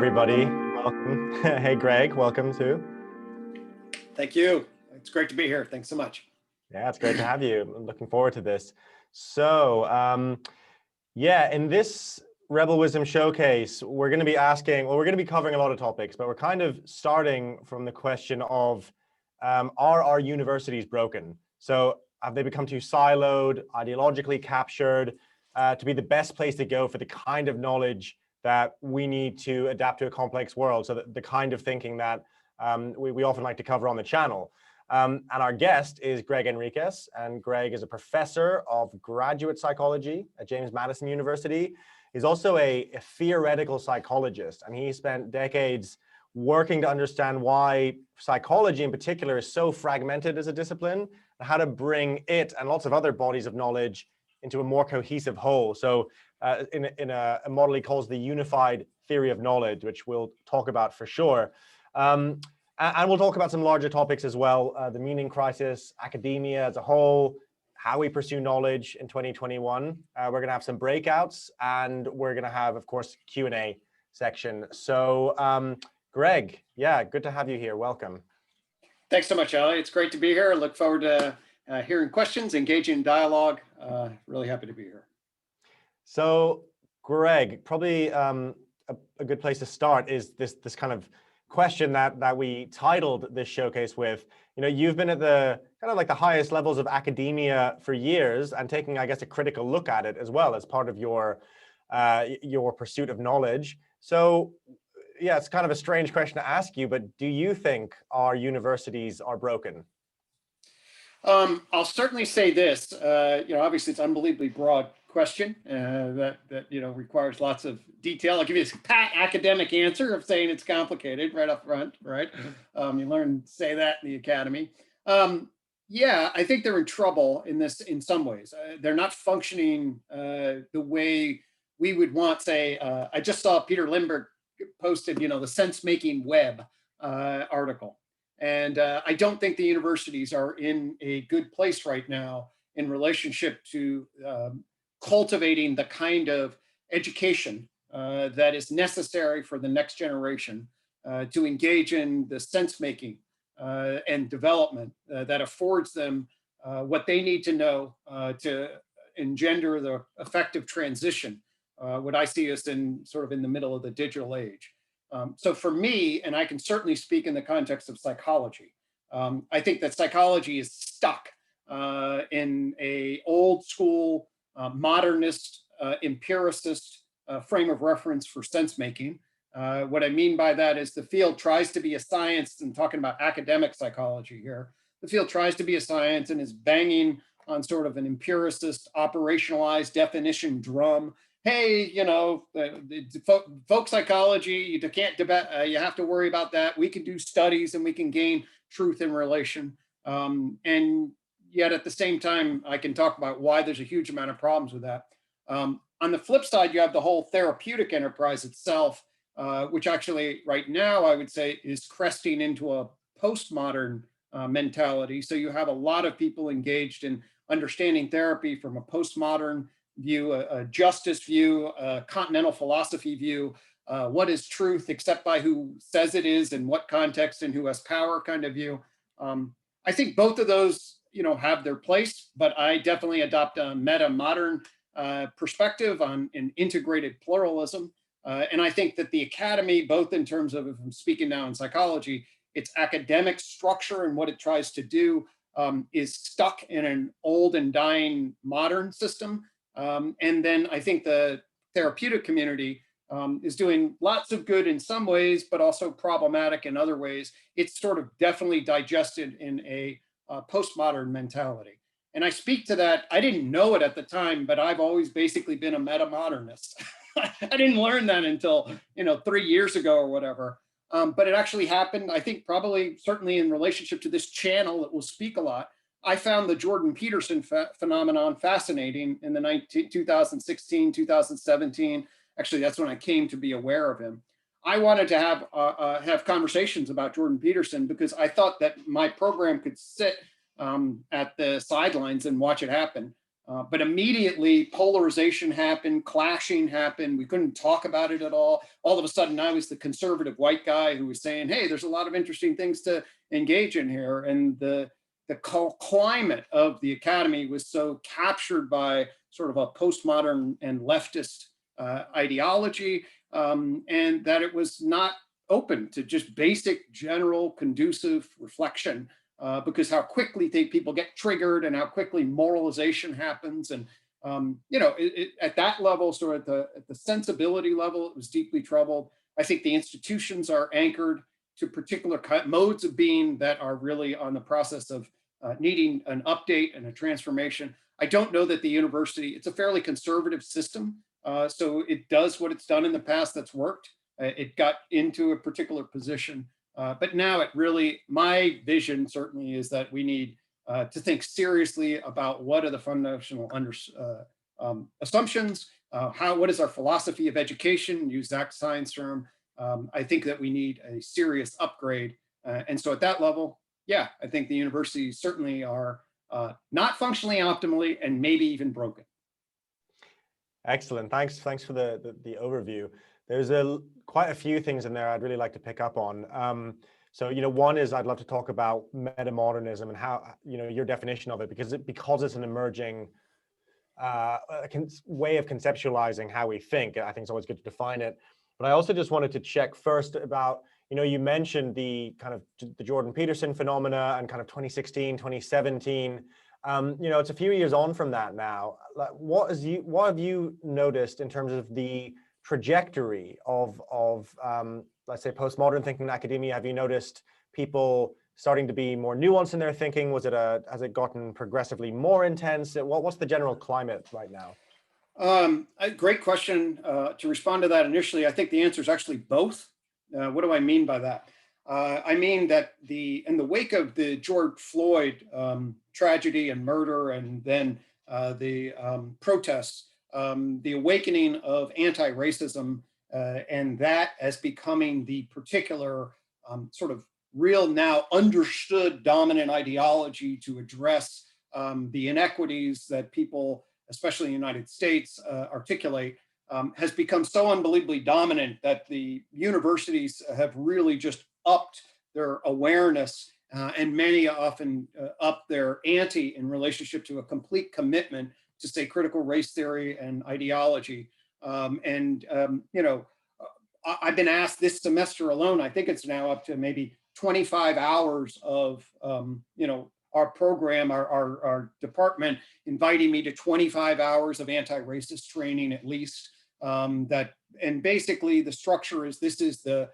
everybody. Welcome. Hey, Greg, welcome too. Thank you. It's great to be here. Thanks so much. Yeah, it's great to have you. I'm looking forward to this. So, in this Rebel Wisdom Showcase, we're going to be we're going to be covering a lot of topics, but we're kind of starting from the question of, are our universities broken? So have they become too siloed, ideologically captured, to be the best place to go for the kind of knowledge that we need to adapt to a complex world? So the kind of thinking that we often like to cover on the channel. And our guest is Gregg Henriques, and Greg is a professor of graduate psychology at James Madison University. He's also a theoretical psychologist, and he spent decades working to understand why psychology in particular is so fragmented as a discipline, and how to bring it and lots of other bodies of knowledge into a more cohesive whole. So in a model he calls the unified theory of knowledge, which we'll talk about for sure. And we'll talk about some larger topics as well, the meaning crisis, academia as a whole, how we pursue knowledge in 2021. We're going to have some breakouts, and we're going to have, of course, Q&A section. So, Greg, yeah, good to have you here. Welcome. Thanks so much, Ali. It's great to be here. I look forward to hearing questions, engaging in dialogue. Really happy to be here. So, Greg, probably a good place to start is this kind of question that we titled this showcase with. You know, you've been at the kind of like the highest levels of academia for years, and taking, I guess, a critical look at it as well as part of your pursuit of knowledge. So, yeah, it's kind of a strange question to ask you, but do you think our universities are broken? I'll certainly say this. Obviously, it's an unbelievably broad question that requires lots of detail. I'll give you a pat academic answer of saying it's complicated right up front, right? You learn to say that in the academy. Yeah, I think they're in trouble in in some ways. They're not functioning the way we would want. Say, I just saw Peter Lindbergh posted, the sense-making web article. And I don't think the universities are in a good place right now in relationship to cultivating the kind of education that is necessary for the next generation to engage in the sense-making and development that affords them what they need to know to engender the effective transition, what I see as in the middle of the digital age. So for me, and I can certainly speak in the context of psychology, I think that psychology is stuck in a old school, modernist, empiricist frame of reference for sense making. What I mean by that is the field tries to be a science, and talking about academic psychology here, the field tries to be a science and is banging on sort of an empiricist, operationalized definition drum. Hey, folk psychology, you can't debate, you have to worry about that. We can do studies and we can gain truth in relation. And yet at the same time, I can talk about why there's a huge amount of problems with that. On the flip side, you have the whole therapeutic enterprise itself, which actually right now I would say is cresting into a postmodern mentality. So you have a lot of people engaged in understanding therapy from a postmodern view, a justice view, a continental philosophy view, what is truth except by who says it is, in what context, and who has power kind of view. I think both of those, have their place, but I definitely adopt a meta-modern perspective on an integrated pluralism. And I think that the academy, both in terms of, if I'm speaking now in psychology, its academic structure and what it tries to do is stuck in an old and dying modern system. And then I think the therapeutic community is doing lots of good in some ways, but also problematic in other ways. It's sort of definitely digested in a postmodern mentality. And I speak to that. I didn't know it at the time, but I've always basically been a meta-modernist. I didn't learn that until 3 years ago or whatever. But it actually happened, I think, probably certainly in relationship to this channel that will speak a lot. I found the Jordan Peterson phenomenon fascinating in the 2016, 2017. Actually, that's when I came to be aware of him. I wanted to have conversations about Jordan Peterson because I thought that my program could sit at the sidelines and watch it happen. But immediately polarization happened, clashing happened. We couldn't talk about it at all. All of a sudden, I was the conservative white guy who was saying, hey, there's a lot of interesting things to engage in here. And the climate of the academy was so captured by sort of a postmodern and leftist ideology, and that it was not open to just basic, general, conducive reflection, because how quickly people get triggered and how quickly moralization happens. And, at that level, sort of at the sensibility level, it was deeply troubled. I think the institutions are anchored to particular modes of being that are really on the process of needing an update and a transformation. I don't know that the university, it's a fairly conservative system. So it does what it's done in the past that's worked. It got into a particular position. But now it really, my vision certainly is that we need to think seriously about what are the foundational assumptions, what is our philosophy of education, use that science term. I think that we need a serious upgrade. And so at that level, yeah, I think the universities certainly are not functionally optimally and maybe even broken. Excellent. Thanks for the overview. There's quite a few things in there I'd really like to pick up on. So, one is I'd love to talk about metamodernism and how, your definition of it, because it's an emerging way of conceptualizing how we think. I think it's always good to define it. But I also just wanted to check first about, you mentioned the kind of the Jordan Peterson phenomena and kind of 2016, 2017. It's a few years on from that now. What have you noticed in terms of the trajectory of let's say postmodern thinking in academia? Have you noticed people starting to be more nuanced in their thinking? Has it gotten progressively more intense? What's the general climate right now? A great question. To respond to that initially, I think the answer is actually both. What do I mean by that? I mean that in the wake of the George Floyd tragedy and murder, and then the protests, the awakening of anti-racism, and that as becoming the particular sort of real now understood dominant ideology to address the inequities that people, especially in the United States, articulate, has become so unbelievably dominant that the universities have really just upped their awareness, and many often up their ante in relationship to a complete commitment to, say, critical race theory and ideology. I've been asked this semester alone, I think it's now up to maybe 25 hours of, our program, our department inviting me to 25 hours of anti-racist training at least. And basically the structure is this is the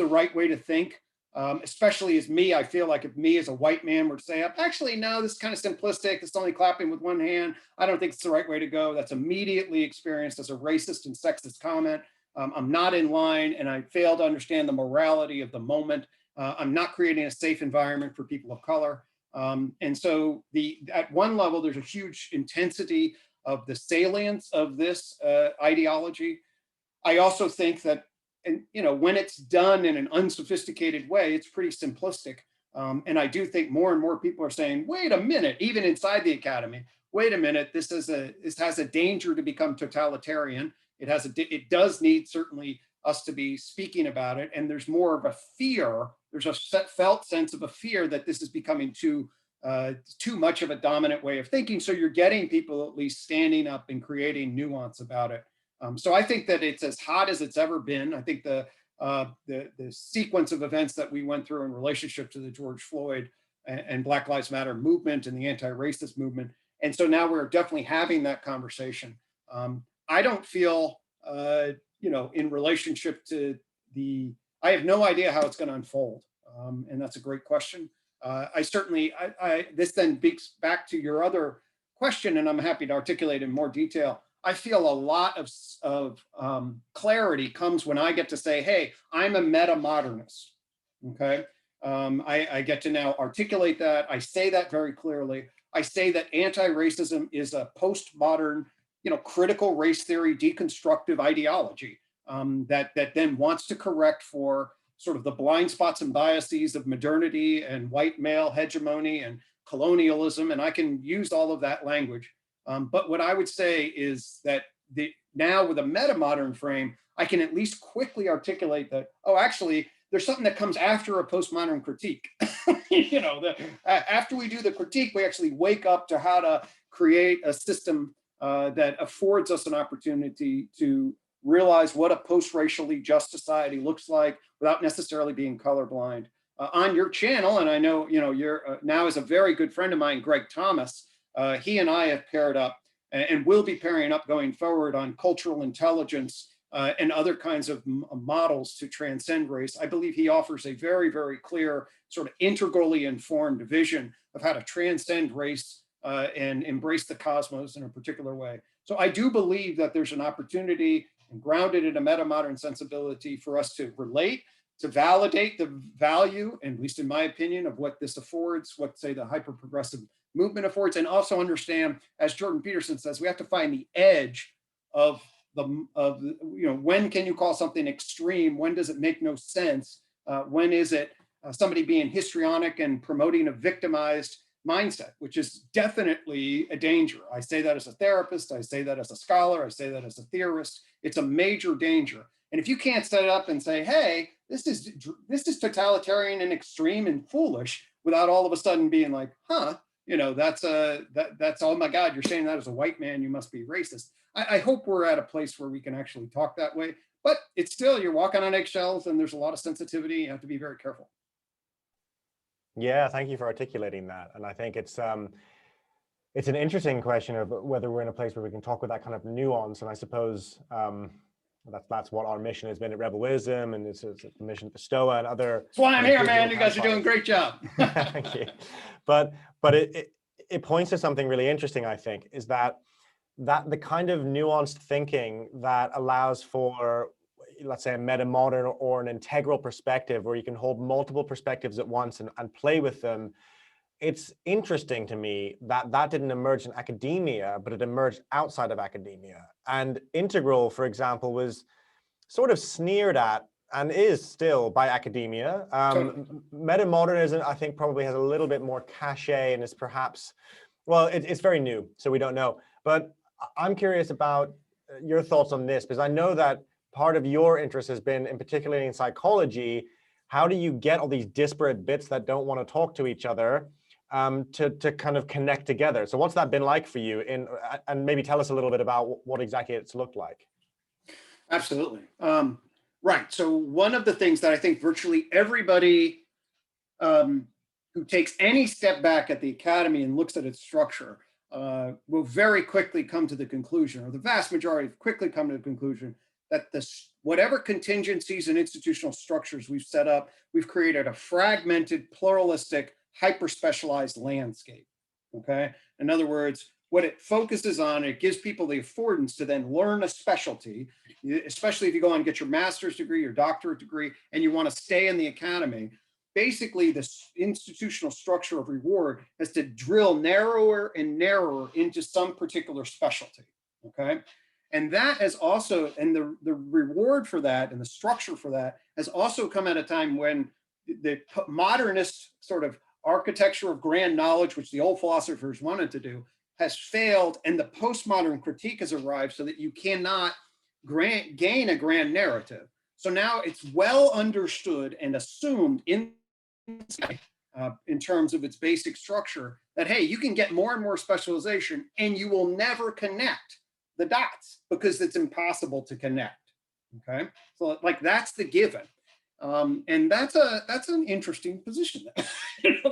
right way to think. Especially as me, I feel like if me as a white man were to say, actually, no, this is kind of simplistic. It's only clapping with one hand. I don't think it's the right way to go. That's immediately experienced as a racist and sexist comment. I'm not in line, and I fail to understand the morality of the moment. I'm not creating a safe environment for people of color. And so at one level, there's a huge intensity of the salience of this ideology. I also think that, and when it's done in an unsophisticated way, it's pretty simplistic. And I do think more and more people are saying, wait a minute, even inside the academy, wait a minute, this has a danger to become totalitarian. It does need certainly us to be speaking about it. And there's more of a fear. There's a felt sense of a fear that this is becoming too much of a dominant way of thinking. So you're getting people at least standing up and creating nuance about it. So I think that it's as hot as it's ever been. I think the sequence of events that we went through in relationship to the George Floyd and Black Lives Matter movement and the anti-racist movement. And so now we're definitely having that conversation. I don't feel, in relationship to I have no idea how it's going to unfold. And that's a great question. This then speaks back to your other question, and I'm happy to articulate in more detail. I feel a lot of clarity comes when I get to say, hey, I'm a meta-modernist, okay? I get to now articulate that. I say that very clearly. I say that anti-racism is a postmodern, critical race theory, deconstructive ideology that then wants to correct for sort of the blind spots and biases of modernity and white male hegemony and colonialism. And I can use all of that language. But what I would say is that now with a meta-modern frame, I can at least quickly articulate that, oh, actually, there's something that comes after a postmodern critique. After we do the critique, we actually wake up to how to create a system that affords us an opportunity to realize what a post-racially just society looks like without necessarily being colorblind. On your channel, and I know you're now is a very good friend of mine, Greg Thomas. He and I have paired up and will be pairing up going forward on cultural intelligence and other kinds of models to transcend race. I believe he offers a very, very clear, sort of integrally informed vision of how to transcend race and embrace the cosmos in a particular way. So I do believe that there's an opportunity, and grounded in a meta-modern sensibility, for us to relate, to validate the value, at least in my opinion, of what this affords, what, say, the hyper-progressive movement affords, and also understand, as Jordan Peterson says, we have to find the edge of when can you call something extreme? When does it make no sense? When is it somebody being histrionic and promoting a victimized mindset, which is definitely a danger. I say that as a therapist, I say that as a scholar, I say that as a theorist. It's a major danger. And if you can't set it up and say, hey, this is totalitarian and extreme and foolish, without all of a sudden being like, that's oh my God, you're saying that as a white man, you must be racist. I hope we're at a place where we can actually talk that way, but it's still, you're walking on eggshells and there's a lot of sensitivity. You have to be very careful. Yeah, thank you for articulating that. And I think it's an interesting question of whether we're in a place where we can talk with that kind of nuance. And I suppose that's what our mission has been at Rebel Wisdom, and it's the mission at the Stoa and other. That's why I'm here, man. You guys are doing a great job. Thank you. But it points to something really interesting, I think, is that the kind of nuanced thinking that allows for, let's say, a meta-modern or an integral perspective where you can hold multiple perspectives at once and play with them. It's interesting to me that didn't emerge in academia, but it emerged outside of academia. And integral, for example, was sort of sneered at and is still by academia. Meta-modernism, I think, probably has a little bit more cachet and is perhaps, well, it's very new, so we don't know. But I'm curious about your thoughts on this, because I know that part of your interest has been, in particularly in psychology, how do you get all these disparate bits that don't want to talk to each other to kind of connect together? So what's that been like for you? And maybe tell us a little bit about what exactly it's looked like. Absolutely. Right. So one of the things that I think virtually everybody who takes any step back at the academy and looks at its structure will very quickly come to the conclusion, or the vast majority quickly come to the conclusion, that whatever contingencies and institutional structures we've set up, we've created a fragmented, pluralistic, hyper-specialized landscape, okay? In other words, what it focuses on, it gives people the affordance to then learn a specialty, especially if you go and get your master's degree, your doctorate degree, and you want to stay in the academy. Basically, this institutional structure of reward has to drill narrower and narrower into some particular specialty, okay? And that has also, and the reward for that and the structure for that has also come at a time when the modernist sort of architecture of grand knowledge, which the old philosophers wanted to do, has failed, and the postmodern critique has arrived so that you cannot gain a grand narrative. So now it's well understood and assumed in terms of its basic structure that, hey, you can get more and more specialization and you will never connect the dots because it's impossible to connect, okay? So like that's the given. And that's an interesting position.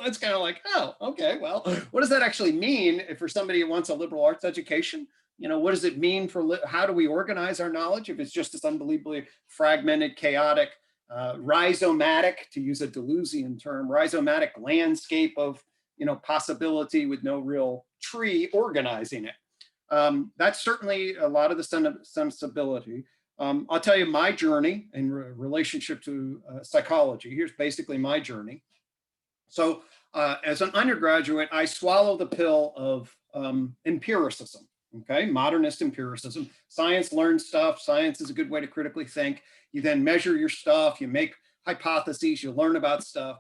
That's kind of like, oh, okay, well, what does that actually mean for somebody who wants a liberal arts education? What does it mean for how do we organize our knowledge if it's just this unbelievably fragmented, chaotic, rhizomatic, to use a Deleuzian term, rhizomatic landscape of possibility with no real tree organizing it? That's certainly a lot of the sensibility. I'll tell you my journey in relationship to psychology. Here's basically my journey. So as an undergraduate, I swallowed the pill of empiricism, okay? Modernist empiricism. Science learns stuff. Science is a good way to critically think. You then measure your stuff. You make hypotheses. You learn about stuff.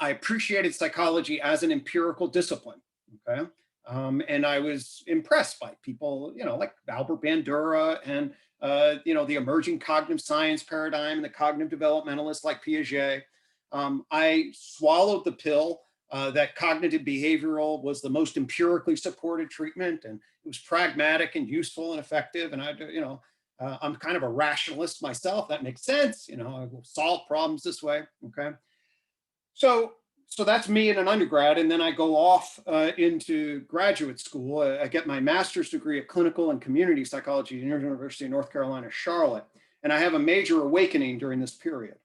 I appreciated psychology as an empirical discipline, okay? And I was impressed by people, like Albert Bandura and, the emerging cognitive science paradigm and the cognitive developmentalists like Piaget. I swallowed the pill that cognitive behavioral was the most empirically supported treatment, and it was pragmatic and useful and effective. And I'm kind of a rationalist myself. That makes sense. I will solve problems this way. Okay. So that's me in an undergrad, and then I go off into graduate school. I get my master's degree of clinical and community psychology at the University of North Carolina, Charlotte, and I have a major awakening during this period.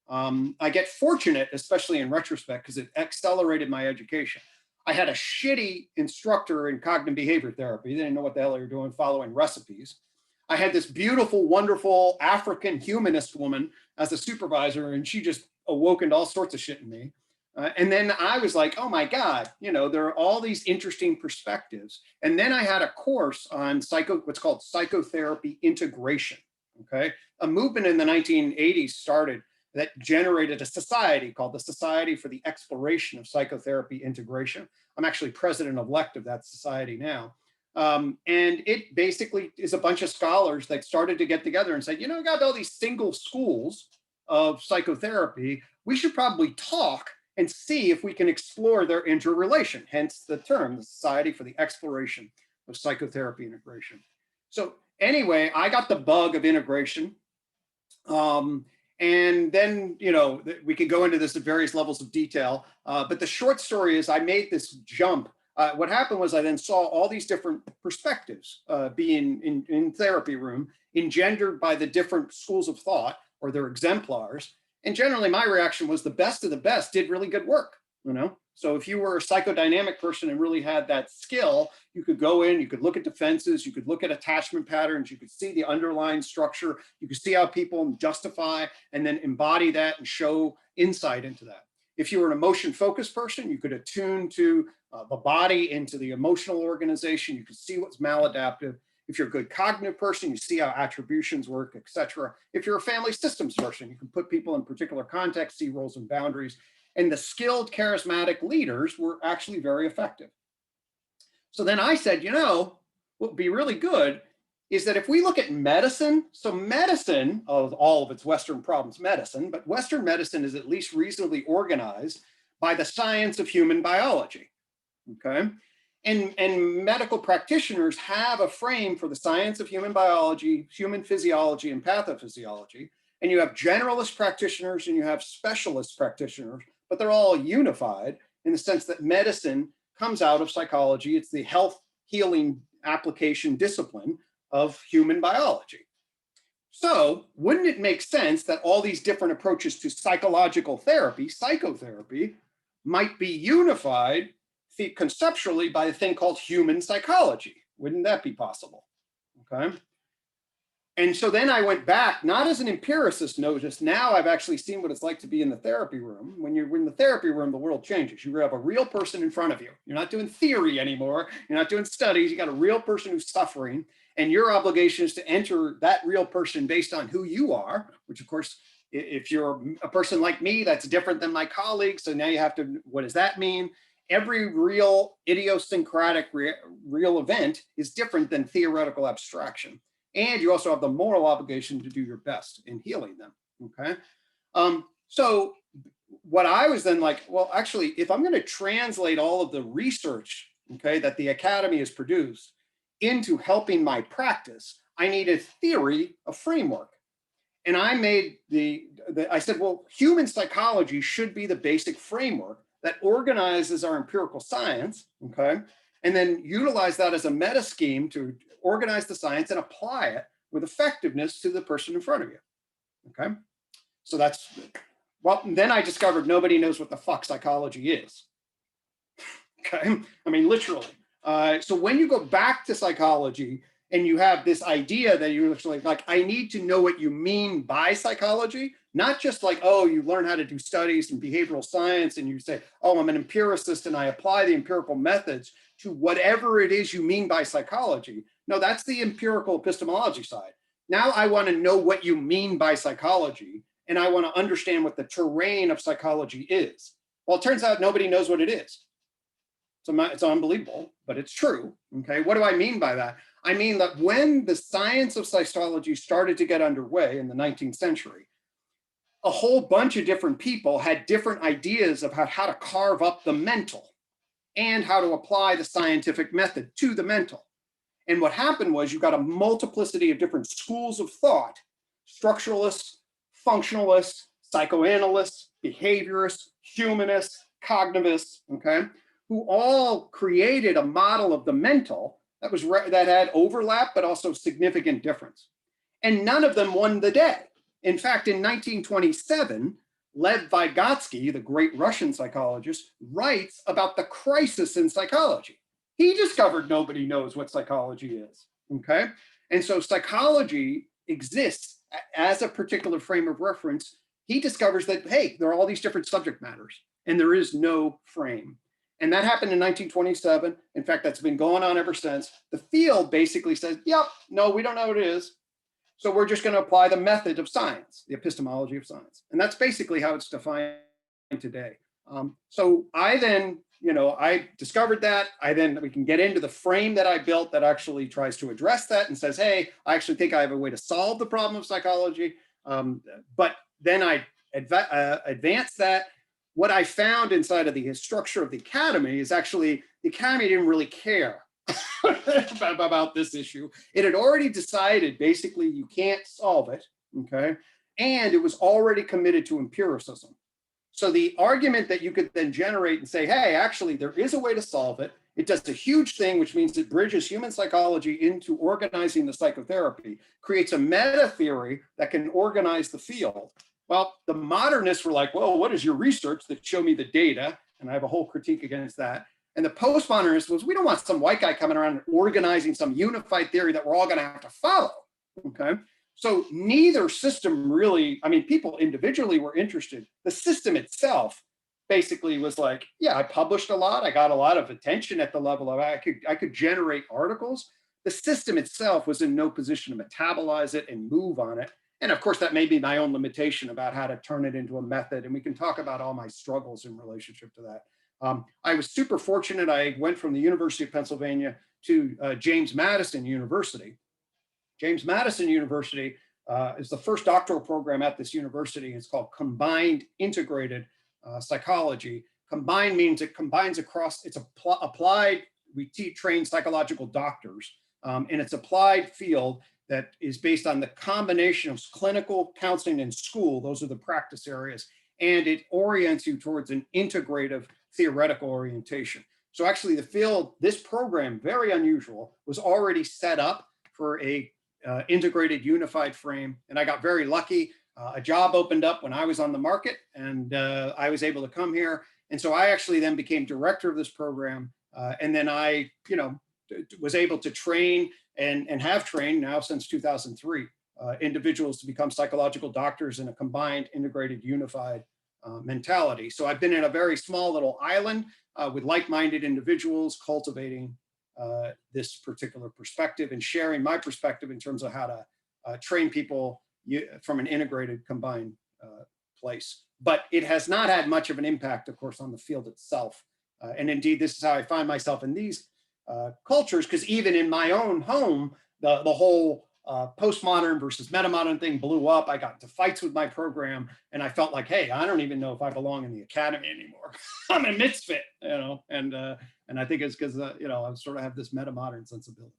I get fortunate, especially in retrospect, because it accelerated my education. I had a shitty instructor in cognitive behavior therapy. They didn't know what the hell they were doing, following recipes. I had this beautiful, wonderful African humanist woman as a supervisor, and she just awoke into all sorts of shit in me. And then I was like, oh my God, there are all these interesting perspectives. And then I had a course on what's called psychotherapy integration. Okay. A movement in the 1980s started that generated a society called the Society for the Exploration of Psychotherapy Integration. I'm actually president-elect of that society now. And it basically is a bunch of scholars that started to get together and said, we got all these single schools of psychotherapy. We should probably talk and see if we can explore their interrelation, hence the term, the Society for the Exploration of Psychotherapy Integration. So anyway, I got the bug of integration. And then, we could go into this at various levels of detail, but the short story is I made this jump. What happened was I then saw all these different perspectives being in therapy room, engendered by the different schools of thought or their exemplars. And generally my reaction was the best of the best did really good work, So if you were a psychodynamic person and really had that skill, you could go in, you could look at defenses, you could look at attachment patterns, you could see the underlying structure, you could see how people justify and then embody that and show insight into that. If you were an emotion-focused person, you could attune to the body, into the emotional organization, you could see what's maladaptive. If you're a good cognitive person, you see how attributions work, etc. If you're a family systems person, you can put people in particular contexts, see roles and boundaries. And the skilled, charismatic leaders were actually very effective. So then I said, what would be really good is that if we look at medicine, so medicine, of all of its Western problems, medicine, but Western medicine is at least reasonably organized by the science of human biology, okay? And medical practitioners have a frame for the science of human biology, human physiology, and pathophysiology. And you have generalist practitioners and you have specialist practitioners, but they're all unified in the sense that medicine comes out of psychology. It's the health healing application discipline of human biology. So wouldn't it make sense that all these different approaches to psychological therapy, psychotherapy, might be unified conceptually by a thing called human psychology? Wouldn't that be possible? Okay. And so then I went back, not as an empiricist noticed, now I've actually seen what it's like to be in the therapy room. When you're in the therapy room, the world changes. You have a real person in front of you. You're not doing theory anymore. You're not doing studies. You got a real person who's suffering. And your obligation is to enter that real person based on who you are, which of course, if you're a person like me, that's different than my colleagues. So now you have to, what does that mean? Every real idiosyncratic real event is different than theoretical abstraction. And you also have the moral obligation to do your best in healing them, okay? So what I was then like, well, actually, if I'm gonna translate all of the research, okay, that the academy has produced into helping my practice, I need a theory, a framework. And I made I said, well, human psychology should be the basic framework that organizes our empirical science, okay? And then utilize that as a meta scheme to organize the science and apply it with effectiveness to the person in front of you, okay? So that's, well, then I discovered nobody knows what the fuck psychology is, okay? I mean, literally. So when you go back to psychology and you have this idea that you're actually like, I need to know what you mean by psychology, not just like, oh, you learn how to do studies in behavioral science and you say, oh, I'm an empiricist and I apply the empirical methods to whatever it is you mean by psychology. No, that's the empirical epistemology side. Now I want to know what you mean by psychology, and I want to understand what the terrain of psychology is. Well, it turns out nobody knows what it is. It's unbelievable, but it's true. Okay, what do I mean by that? I mean that when the science of psychology started to get underway in the 19th century, a whole bunch of different people had different ideas about how to carve up the mental and how to apply the scientific method to the mental. And what happened was you got a multiplicity of different schools of thought: structuralists, functionalists, psychoanalysts, behaviorists, humanists, cognitivists, okay, who all created a model of the mental that was that had overlap, but also significant difference. And none of them won the day. In fact, in 1927, Lev Vygotsky, the great Russian psychologist, writes about the crisis in psychology. He discovered nobody knows what psychology is, okay? And so psychology exists as a particular frame of reference. He discovers that, hey, there are all these different subject matters and there is no frame. And that happened in 1927. In fact, that's been going on ever since. The field basically says, yep, no, we don't know what it is. So we're just going to apply the method of science, the epistemology of science. And that's basically how it's defined today. So I then, I discovered that. We can get into the frame that I built that actually tries to address that and says, hey, I actually think I have a way to solve the problem of psychology. But then I advanced that. What I found inside of the structure of the academy is actually the academy didn't really care about this issue. It had already decided basically you can't solve it, okay? And it was already committed to empiricism. So the argument that you could then generate and say, hey, actually there is a way to solve it. It does a huge thing, which means it bridges human psychology into organizing the psychotherapy, creates a meta theory that can organize the field. Well, the modernists were like, well, what is your research that show me the data? And I have a whole critique against that. And the postmodernists was, we don't want some white guy coming around and organizing some unified theory that we're all going to have to follow, okay? So neither system really, people individually were interested. The system itself basically was like, yeah, I published a lot. I got a lot of attention at the level of, I could generate articles. The system itself was in no position to metabolize it and move on it. And of course, that may be my own limitation about how to turn it into a method. And we can talk about all my struggles in relationship to that. I was super fortunate. I went from the University of Pennsylvania to James Madison University. James Madison University is the first doctoral program at this university. It's called Combined Integrated Psychology. Combined means it combines across, it's applied, we train psychological doctors, and it's applied field that is based on the combination of clinical, counseling, and school. Those are the practice areas. And it orients you towards an integrative theoretical orientation. So actually the field, this program, very unusual, was already set up for a integrated unified frame. And I got very lucky. A job opened up when I was on the market and I was able to come here. And so I actually then became director of this program. And then I, was able to train and have trained now since 2003 individuals to become psychological doctors in a combined, integrated, unified mentality. So I've been in a very small little island with like-minded individuals cultivating this particular perspective and sharing my perspective in terms of how to train people from an integrated, combined place. But it has not had much of an impact, of course, on the field itself. And indeed, this is how I find myself in these cultures, because even in my own home, the whole postmodern versus metamodern thing blew up. I got into fights with my program and I felt like, hey, I don't even know if I belong in the academy anymore. I'm a misfit, and I think it's because, I sort of have this metamodern sensibility.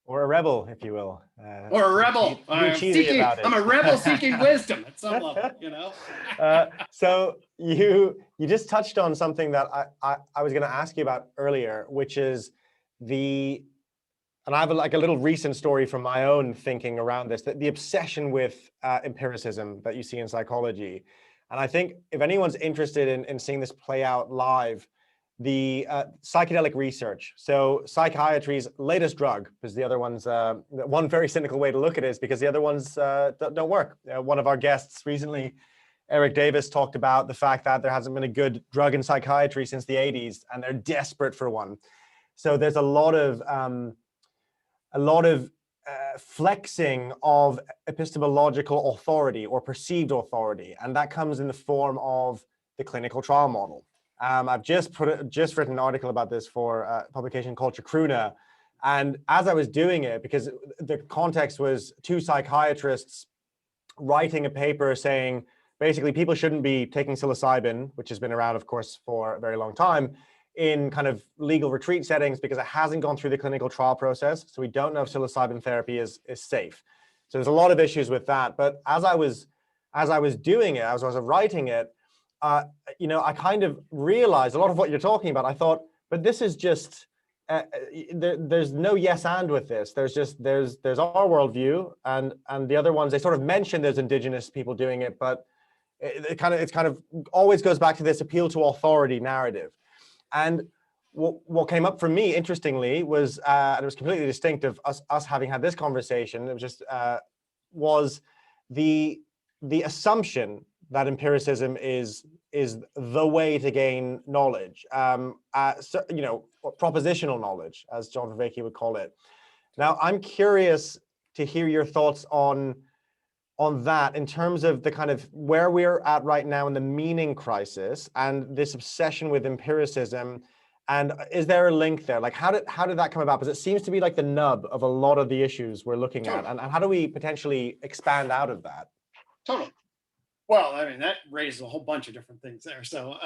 Or a rebel, if you will. Or a rebel. I'm a rebel seeking wisdom at some level, So you just touched on something that I was going to ask you about earlier, which is and I have a little recent story from my own thinking around this, that the obsession with empiricism that you see in psychology. And I think if anyone's interested in seeing this play out live, the psychedelic research. So psychiatry's latest drug, because the other ones, one very cynical way to look at it is because the other ones don't work. One of our guests recently, Eric Davis, talked about the fact that there hasn't been a good drug in psychiatry since the 80s, and they're desperate for one. So there's a lot of flexing of epistemological authority or perceived authority, and that comes in the form of the clinical trial model. I've just written an article about this for a publication called Chacruna. And as I was doing it, because the context was two psychiatrists writing a paper saying, basically, people shouldn't be taking psilocybin, which has been around, of course, for a very long time, in kind of legal retreat settings because it hasn't gone through the clinical trial process. So we don't know if psilocybin therapy is safe. So there's a lot of issues with that. But as I was doing it, as I was writing it, I kind of realized a lot of what you're talking about. I thought, but this is just, there's no yes and with this. There's our worldview, and the other ones, they sort of mention there's indigenous people doing it, but it kind of always goes back to this appeal to authority narrative. And what came up for me, interestingly, was and it was completely distinct of us having had this conversation. It was just was the assumption that empiricism is the way to gain knowledge, propositional knowledge, as John Vervaeke would call it. Now, I'm curious to hear your thoughts on that in terms of the kind of where we're at right now in the meaning crisis and this obsession with empiricism. And is there a link there? Like, how did that come about? Because it seems to be like the nub of a lot of the issues we're looking at. And how do we potentially expand out of that? Totally. Well, I mean, that raises a whole bunch of different things there. So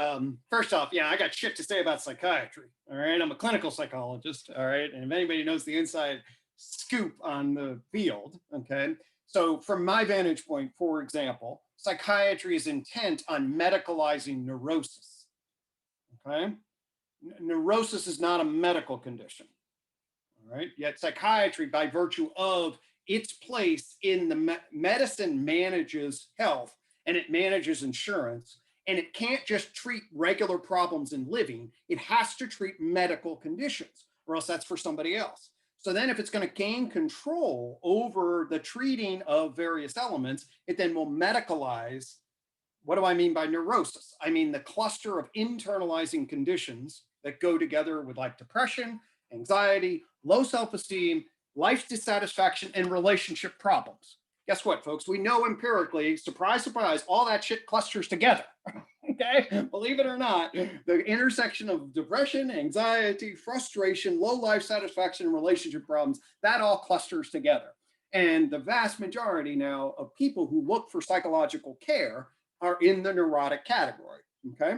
first off, yeah, I got shit to say about psychiatry. All right. I'm a clinical psychologist. All right. And if anybody knows the inside scoop on the field, okay. So from my vantage point, for example, psychiatry is intent on medicalizing neurosis. Okay. Neurosis is not a medical condition. All right. Yet psychiatry, by virtue of its place in the medicine, manages health and it manages insurance, and it can't just treat regular problems in living. It has to treat medical conditions, or else that's for somebody else. So then if it's going to gain control over the treating of various elements, it then will medicalize. What do I mean by neurosis? I mean the cluster of internalizing conditions that go together with like depression, anxiety, low self-esteem, life dissatisfaction, and relationship problems. Guess what, folks? We know empirically, surprise, surprise, all that shit clusters together. Okay, believe it or not, the intersection of depression, anxiety, frustration, low life satisfaction, and relationship problems, that all clusters together. And the vast majority now of people who look for psychological care are in the neurotic category. Okay.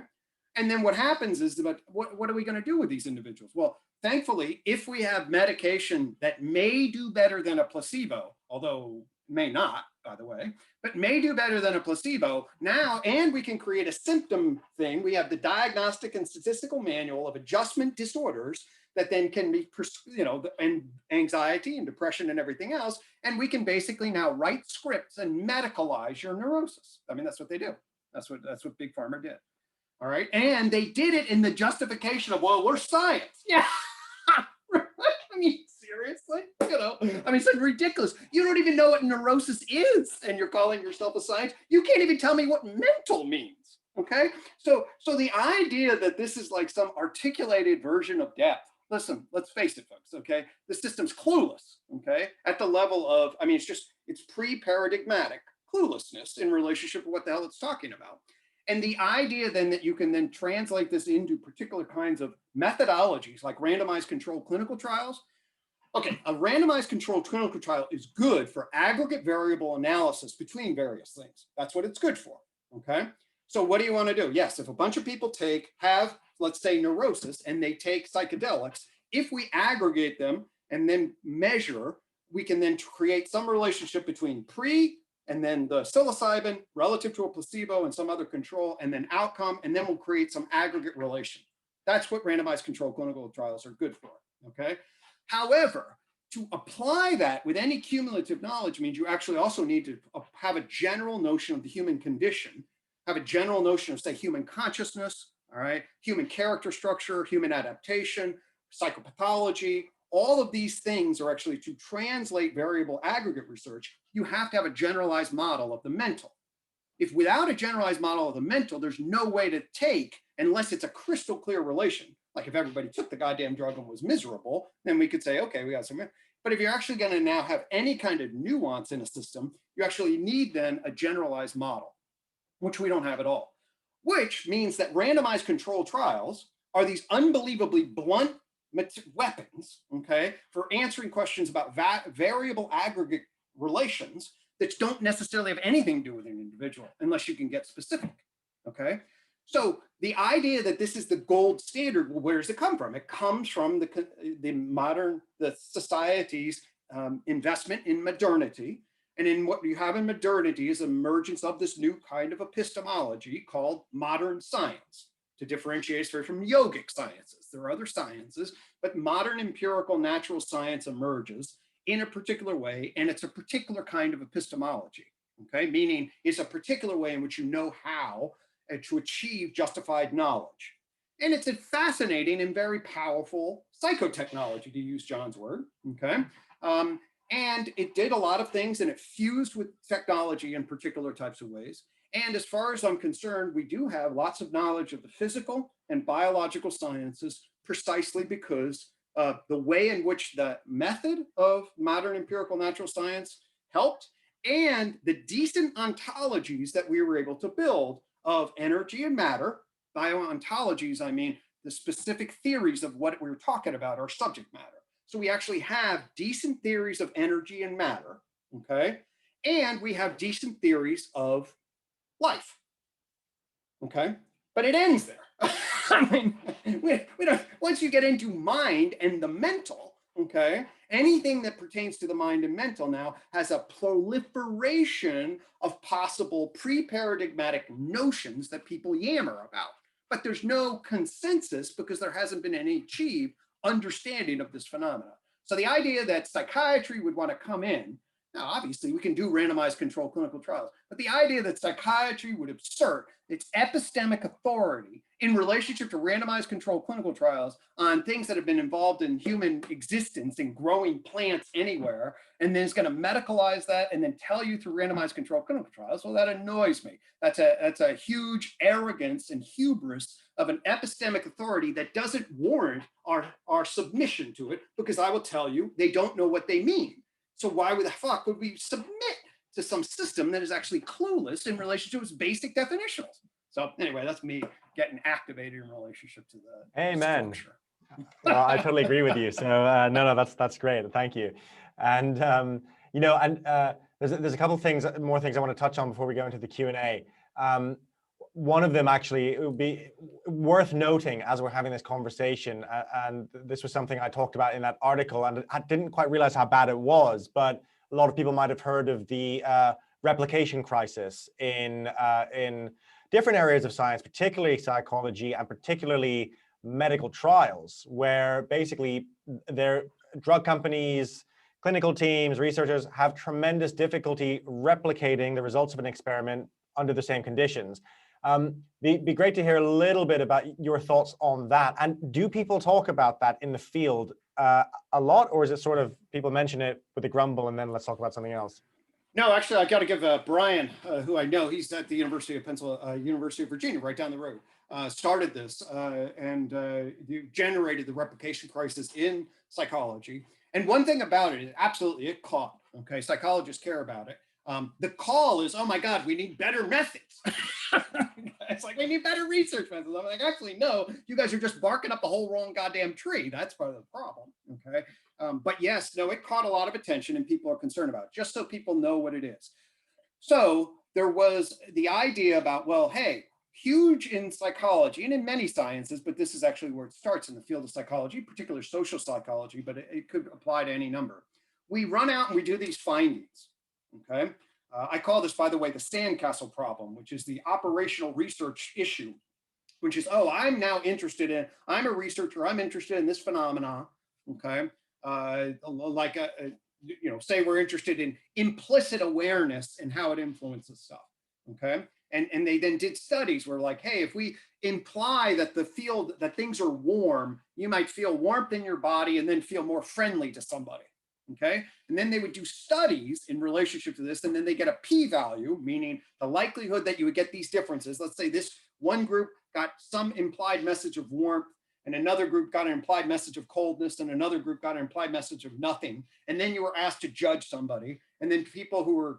And then what happens is that what are we going to do with these individuals? Well, thankfully, if we have medication that may do better than a placebo, although may not, by the way, but may do better than a placebo now, and we can create a symptom thing. We have the Diagnostic and Statistical Manual of Adjustment Disorders that then can be, and anxiety and depression and everything else. And we can basically now write scripts and medicalize your neurosis. I mean, that's what they do. That's what Big Pharma did. All right. And they did it in the justification of, well, we're science. Yeah. I mean, seriously, I mean, it's like ridiculous. You don't even know what neurosis is, and you're calling yourself a science. You can't even tell me what mental means. Okay. So the idea that this is like some articulated version of depth. Listen, let's face it, folks. Okay. The system's clueless. Okay. At the level of, I mean, it's pre-paradigmatic cluelessness in relationship to what the hell it's talking about. And the idea then that you can then translate this into particular kinds of methodologies like randomized controlled clinical trials. Okay, a randomized controlled clinical trial is good for aggregate variable analysis between various things. That's what it's good for, okay? So what do you want to do? Yes, if a bunch of people have, let's say, neurosis, and they take psychedelics, if we aggregate them and then measure, we can then create some relationship between and then the psilocybin relative to a placebo and some other control, and then outcome, and then we'll create some aggregate relation. That's what randomized controlled clinical trials are good for, okay? However, to apply that with any cumulative knowledge means you actually also need to have a general notion of the human condition, have a general notion of, say, human consciousness, all right, human character structure, human adaptation, psychopathology. All of these things are actually, to translate variable aggregate research, you have to have a generalized model of the mental. If without a generalized model of the mental, there's no way to take, unless it's a crystal clear relation, like if everybody took the goddamn drug and was miserable, then we could say, okay, we got some. But if you're actually going to now have any kind of nuance in a system, you actually need then a generalized model, which we don't have at all. which means that randomized controlled trials are these unbelievably blunt weapons, okay, for answering questions about variable aggregate relations that don't necessarily have anything to do with an individual unless you can get specific, okay? So the idea that this is the gold standard, well, where does it come from? It comes from the society's investment in modernity. And in what you have in modernity is emergence of this new kind of epistemology called modern science, to differentiate it from yogic sciences. There are other sciences, but modern empirical natural science emerges in a particular way, and it's a particular kind of epistemology, okay? Meaning it's a particular way in which you know how to achieve justified knowledge. And it's a fascinating and very powerful psychotechnology, to use John's word, okay? And it did a lot of things, and it fused with technology in particular types of ways. And as far as I'm concerned, we do have lots of knowledge of the physical and biological sciences precisely because the way in which the method of modern empirical natural science helped, and the decent ontologies that we were able to build of energy and matter. By ontologies, I mean the specific theories of what we were talking about, our subject matter. So we actually have decent theories of energy and matter, okay? And we have decent theories of life, okay? But it ends there. I mean, we don't, once you get into mind and the mental, okay, anything that pertains to the mind and mental now has a proliferation of possible pre-paradigmatic notions that people yammer about. But there's no consensus because there hasn't been any achieved understanding of this phenomena. So the idea that psychiatry would want to come in, now obviously we can do randomized controlled clinical trials, but the idea that psychiatry would assert its epistemic authority in relationship to randomized controlled clinical trials on things that have been involved in human existence and growing plants anywhere, and then it's going to medicalize that and then tell you through randomized controlled clinical trials, well, that annoys me. That's a huge arrogance and hubris of an epistemic authority that doesn't warrant our submission to it, because I will tell you, they don't know what they mean. So why the fuck would we submit to some system that is actually clueless in relation to its basic definitionals? So anyway, that's me getting activated in relationship to the Amen. structure. Well, I totally agree with you. So no, that's great. Thank you. And you know, and there's a couple of more things I want to touch on before we go into the Q&A. One of them actually, it would be worth noting as we're having this conversation, and this was something I talked about in that article, and I didn't quite realize how bad it was, but a lot of people might have heard of the replication crisis in different areas of science, particularly psychology and particularly medical trials, where basically their drug companies, clinical teams, researchers have tremendous difficulty replicating the results of an experiment under the same conditions. Be great to hear a little bit about your thoughts on that. And do people talk about that in the field a lot, or is it sort of people mention it with a grumble and then let's talk about something else? No, actually, I got to give Brian, who I know, he's at the University of University of Virginia, right down the road, started this and generated the replication crisis in psychology. And one thing about it, absolutely, it caught. Okay, psychologists care about it. The call is, oh my God, we need better methods. It's like, we need better research methods. I'm like, actually, no, you guys are just barking up the whole wrong goddamn tree. That's part of the problem, okay? But yes, no, it caught a lot of attention and people are concerned about it, just so people know what it is. So there was the idea about, well, hey, huge in psychology and in many sciences, but this is actually where it starts in the field of psychology, particularly social psychology, but it could apply to any number. We run out and we do these findings, okay? I call this, by the way, the sandcastle problem, which is the operational research issue, which is, oh, I'm now interested in, I'm a researcher, I'm interested in this phenomena, okay? You know, say we're interested in implicit awareness and how it influences stuff, okay? And they then did studies where like, hey, if we imply that the field, that things are warm, you might feel warmth in your body and then feel more friendly to somebody. Okay, and then they would do studies in relationship to this, and then they get a p-value, meaning the likelihood that you would get these differences. Let's say this one group got some implied message of warmth, and another group got an implied message of coldness, and another group got an implied message of nothing. And then you were asked to judge somebody, and then people who were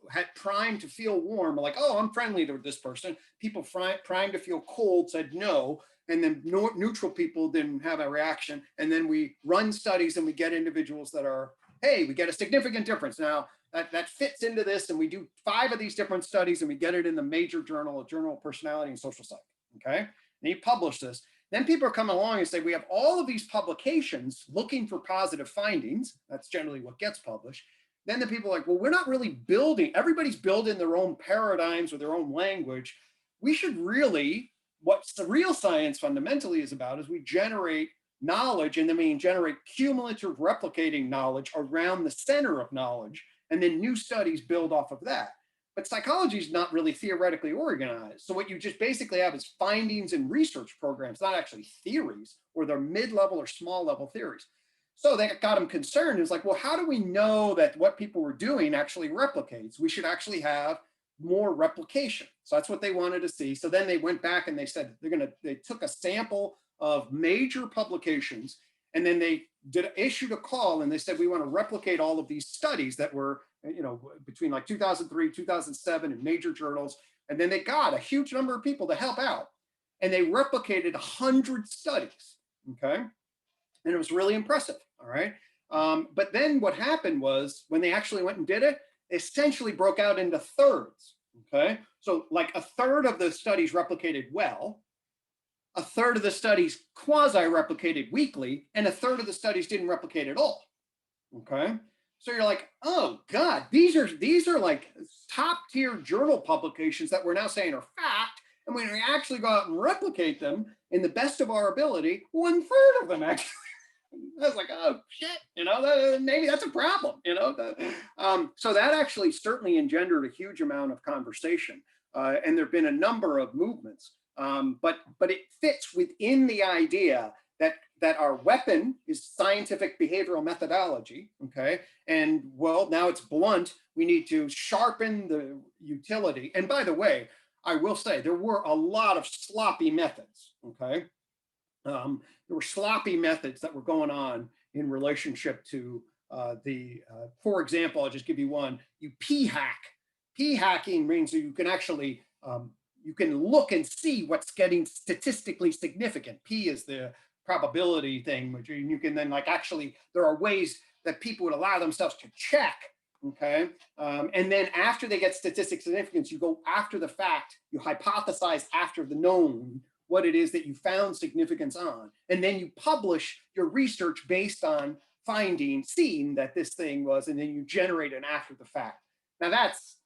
had primed to feel warm, like, oh, I'm friendly to this person. People primed to feel cold said no. And then neutral people didn't have a reaction. And then we run studies and we get individuals that are, hey, we get a significant difference. Now that fits into this, and we do 5 of these different studies and we get it in the major journal, a Journal of Personality and Social Psych, okay? And he published this. Then people are coming along and say, we have all of these publications looking for positive findings. That's generally what gets published. Then the people are like, well, we're not really building, everybody's building their own paradigms or their own language. We should really, what the real science fundamentally is about is we generate knowledge, and then we generate cumulative replicating knowledge around the center of knowledge, and then new studies build off of that. But psychology is not really theoretically organized. So what you just basically have is findings and research programs, not actually theories, or they're mid-level or small-level theories. So that got him concerned. It's like, well, how do we know that what people were doing actually replicates? We should actually have more replication. So that's what they wanted to see. So then they went back and they said they took a sample of major publications, and then they issued a call, and they said, we want to replicate all of these studies that were, between like 2003, 2007 in major journals. And then they got a huge number of people to help out, and they replicated 100 studies, okay? And it was really impressive, all right? But then what happened was, when they actually went and did it, they essentially broke out into thirds, okay? So like a third of the studies replicated well, a third of the studies quasi-replicated weakly, and a third of the studies didn't replicate at all, okay? So you're like, oh God, these are like top tier journal publications that we're now saying are fact, and when we actually go out and replicate them in the best of our ability, 1/3 of them actually. I was like, oh shit, maybe that's a problem, So that actually certainly engendered a huge amount of conversation, and there've been a number of movements, but it fits within the idea that our weapon is scientific behavioral methodology, okay? And well, now it's blunt. We need to sharpen the utility. And by the way, I will say there were a lot of sloppy methods, okay? There were sloppy methods that were going on in relationship to for example, I'll just give you one. You p-hack. P-hacking means that you can actually, you can look and see what's getting statistically significant. P is the probability thing, which you can then actually, there are ways that people would allow themselves to check, okay? And then after they get statistical significance, you go after the fact, you hypothesize after the known, what it is that you found significance on. And then you publish your research based on seeing that this thing was, and then you generate an after the fact. Now that's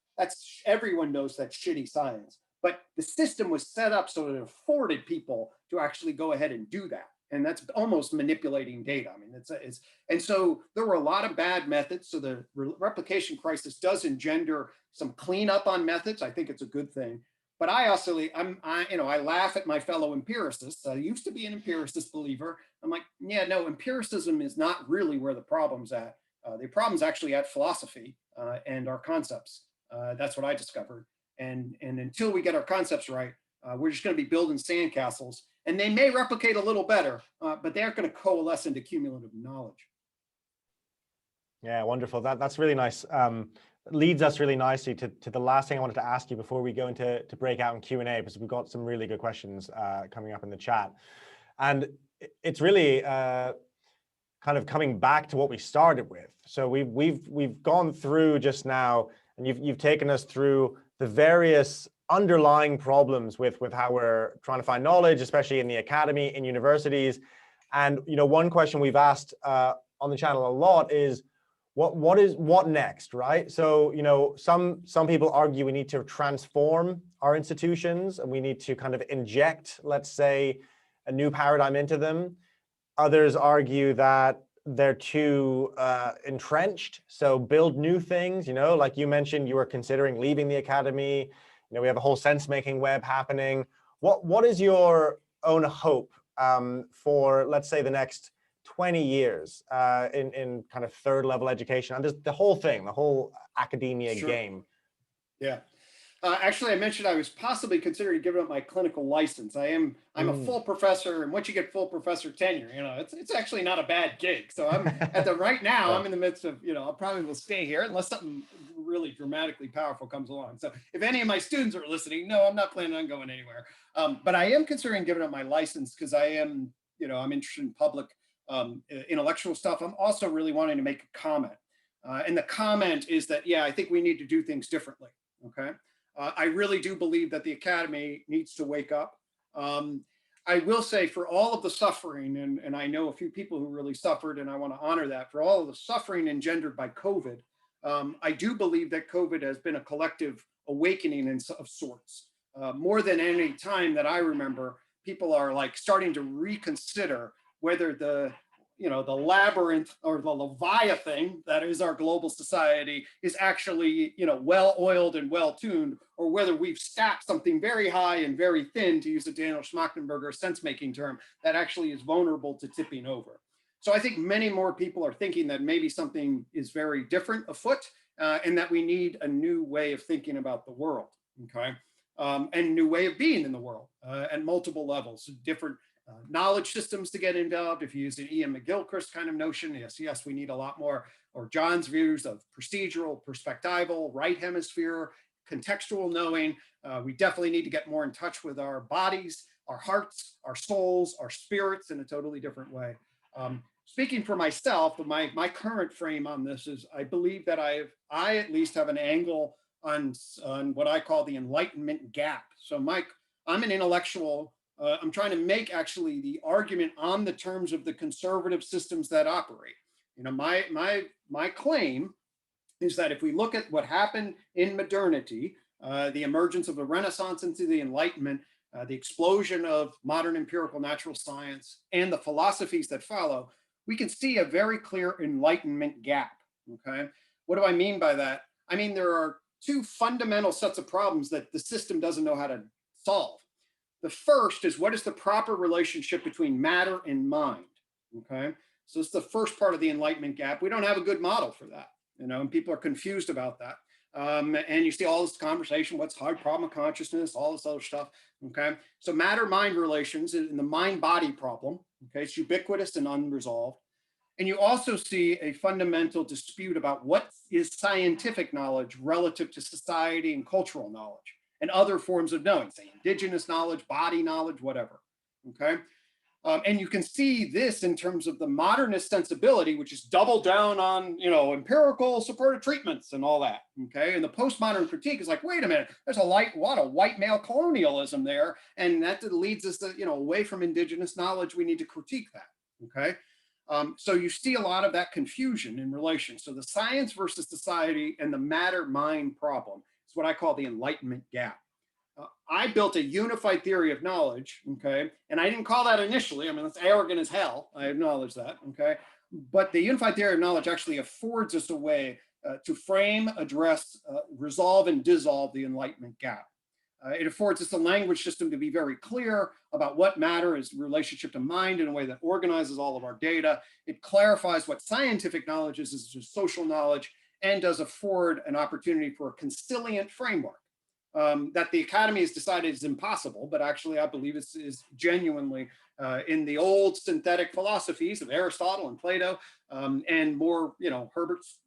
everyone knows that's shitty science, but the system was set up so that it afforded people to actually go ahead and do that. And that's almost manipulating data. I mean, and so there were a lot of bad methods. So the replication crisis does engender some cleanup on methods. I think it's a good thing. But I also, I laugh at my fellow empiricists. I used to be an empiricist believer. I'm like, yeah, no, empiricism is not really where the problem's at. The problem's actually at philosophy and our concepts. That's what I discovered. And until we get our concepts right, we're just going to be building sandcastles, and they may replicate a little better, but they aren't going to coalesce into cumulative knowledge. Yeah, wonderful. That's really nice. Leads us really nicely to the last thing I wanted to ask you before we go into breakout and Q&A, because we've got some really good questions coming up in the chat. And it's really kind of coming back to what we started with. So we've gone through just now, and you've taken us through the various underlying problems with how we're trying to find knowledge, especially in the academy, in universities. And one question we've asked on the channel a lot is, what next, right? So some people argue we need to transform our institutions, and we need to kind of inject, let's say, a new paradigm into them. Others argue that they're too entrenched, so build new things. Like you mentioned, you were considering leaving the academy. We have a whole sense-making web happening. What is your own hope for, let's say, the next 20 years in kind of third level education, and just the whole thing, the whole academia game? Yeah. Actually, I mentioned I was possibly considering giving up my clinical license. I'm a full professor, and once you get full professor tenure, it's actually not a bad gig. So I'm at the right now. I'm in the midst of, I probably will stay here unless something really dramatically powerful comes along. So if any of my students are listening, no, I'm not planning on going anywhere. But I am considering giving up my license because I am, I'm interested in public intellectual stuff. I'm also really wanting to make a comment. And the comment is that, yeah, I think we need to do things differently, okay? I really do believe that the academy needs to wake up. I will say for all of the suffering, and I know a few people who really suffered, and I want to honor that, for all of the suffering engendered by COVID, I do believe that COVID has been a collective awakening of sorts. More than any time that I remember, people are like starting to reconsider whether the labyrinth or the leviathan that is our global society is actually, well-oiled and well-tuned, or whether we've stacked something very high and very thin, to use a Daniel Schmachtenberger sense-making term, that actually is vulnerable to tipping over. So I think many more people are thinking that maybe something is very different afoot, and that we need a new way of thinking about the world, okay? And a new way of being in the world at multiple levels, different knowledge systems to get involved. If you use an Ian McGilchrist kind of notion, yes, we need a lot more, or John's views of procedural, perspectival, right hemisphere, contextual knowing. We definitely need to get more in touch with our bodies, our hearts, our souls, our spirits in a totally different way. Speaking for myself, my current frame on this is I believe that I at least have an angle on what I call the enlightenment gap. So Mike, I'm an intellectual. I'm trying to make actually the argument on the terms of the conservative systems that operate. My claim is that if we look at what happened in modernity, the emergence of the Renaissance into the Enlightenment, the explosion of modern empirical natural science, and the philosophies that follow, we can see a very clear enlightenment gap, okay? What do I mean by that? I mean, there are two fundamental sets of problems that the system doesn't know how to solve. The first is, what is the proper relationship between matter and mind, okay? So it's the first part of the enlightenment gap. We don't have a good model for that, and people are confused about that. And you see all this conversation, what's hard problem of consciousness, all this other stuff, okay? So matter-mind relations in the mind-body problem, okay? It's ubiquitous and unresolved. And you also see a fundamental dispute about what is scientific knowledge relative to society and cultural knowledge and other forms of knowing, say indigenous knowledge, body knowledge, whatever, okay? And you can see this in terms of the modernist sensibility, which is double down on, empirical supported treatments and all that, okay? And the postmodern critique is like, wait a minute, there's a lot of white male colonialism there, and that leads us to, away from indigenous knowledge. We need to critique that, okay? So you see a lot of that confusion in relation. So the science versus society and the matter-mind problem is what I call the enlightenment gap. I built a unified theory of knowledge, okay? And I didn't call that initially. I mean, that's arrogant as hell. I acknowledge that, okay? But the unified theory of knowledge actually affords us a way to frame, address, resolve, and dissolve the enlightenment gap. It affords us a language system to be very clear about what matter is in relationship to mind in a way that organizes all of our data. It clarifies what scientific knowledge is just social knowledge, and does afford an opportunity for a conciliant framework that the academy has decided is impossible, but actually I believe is genuinely in the old synthetic philosophies of Aristotle and Plato, and more, Herbert's,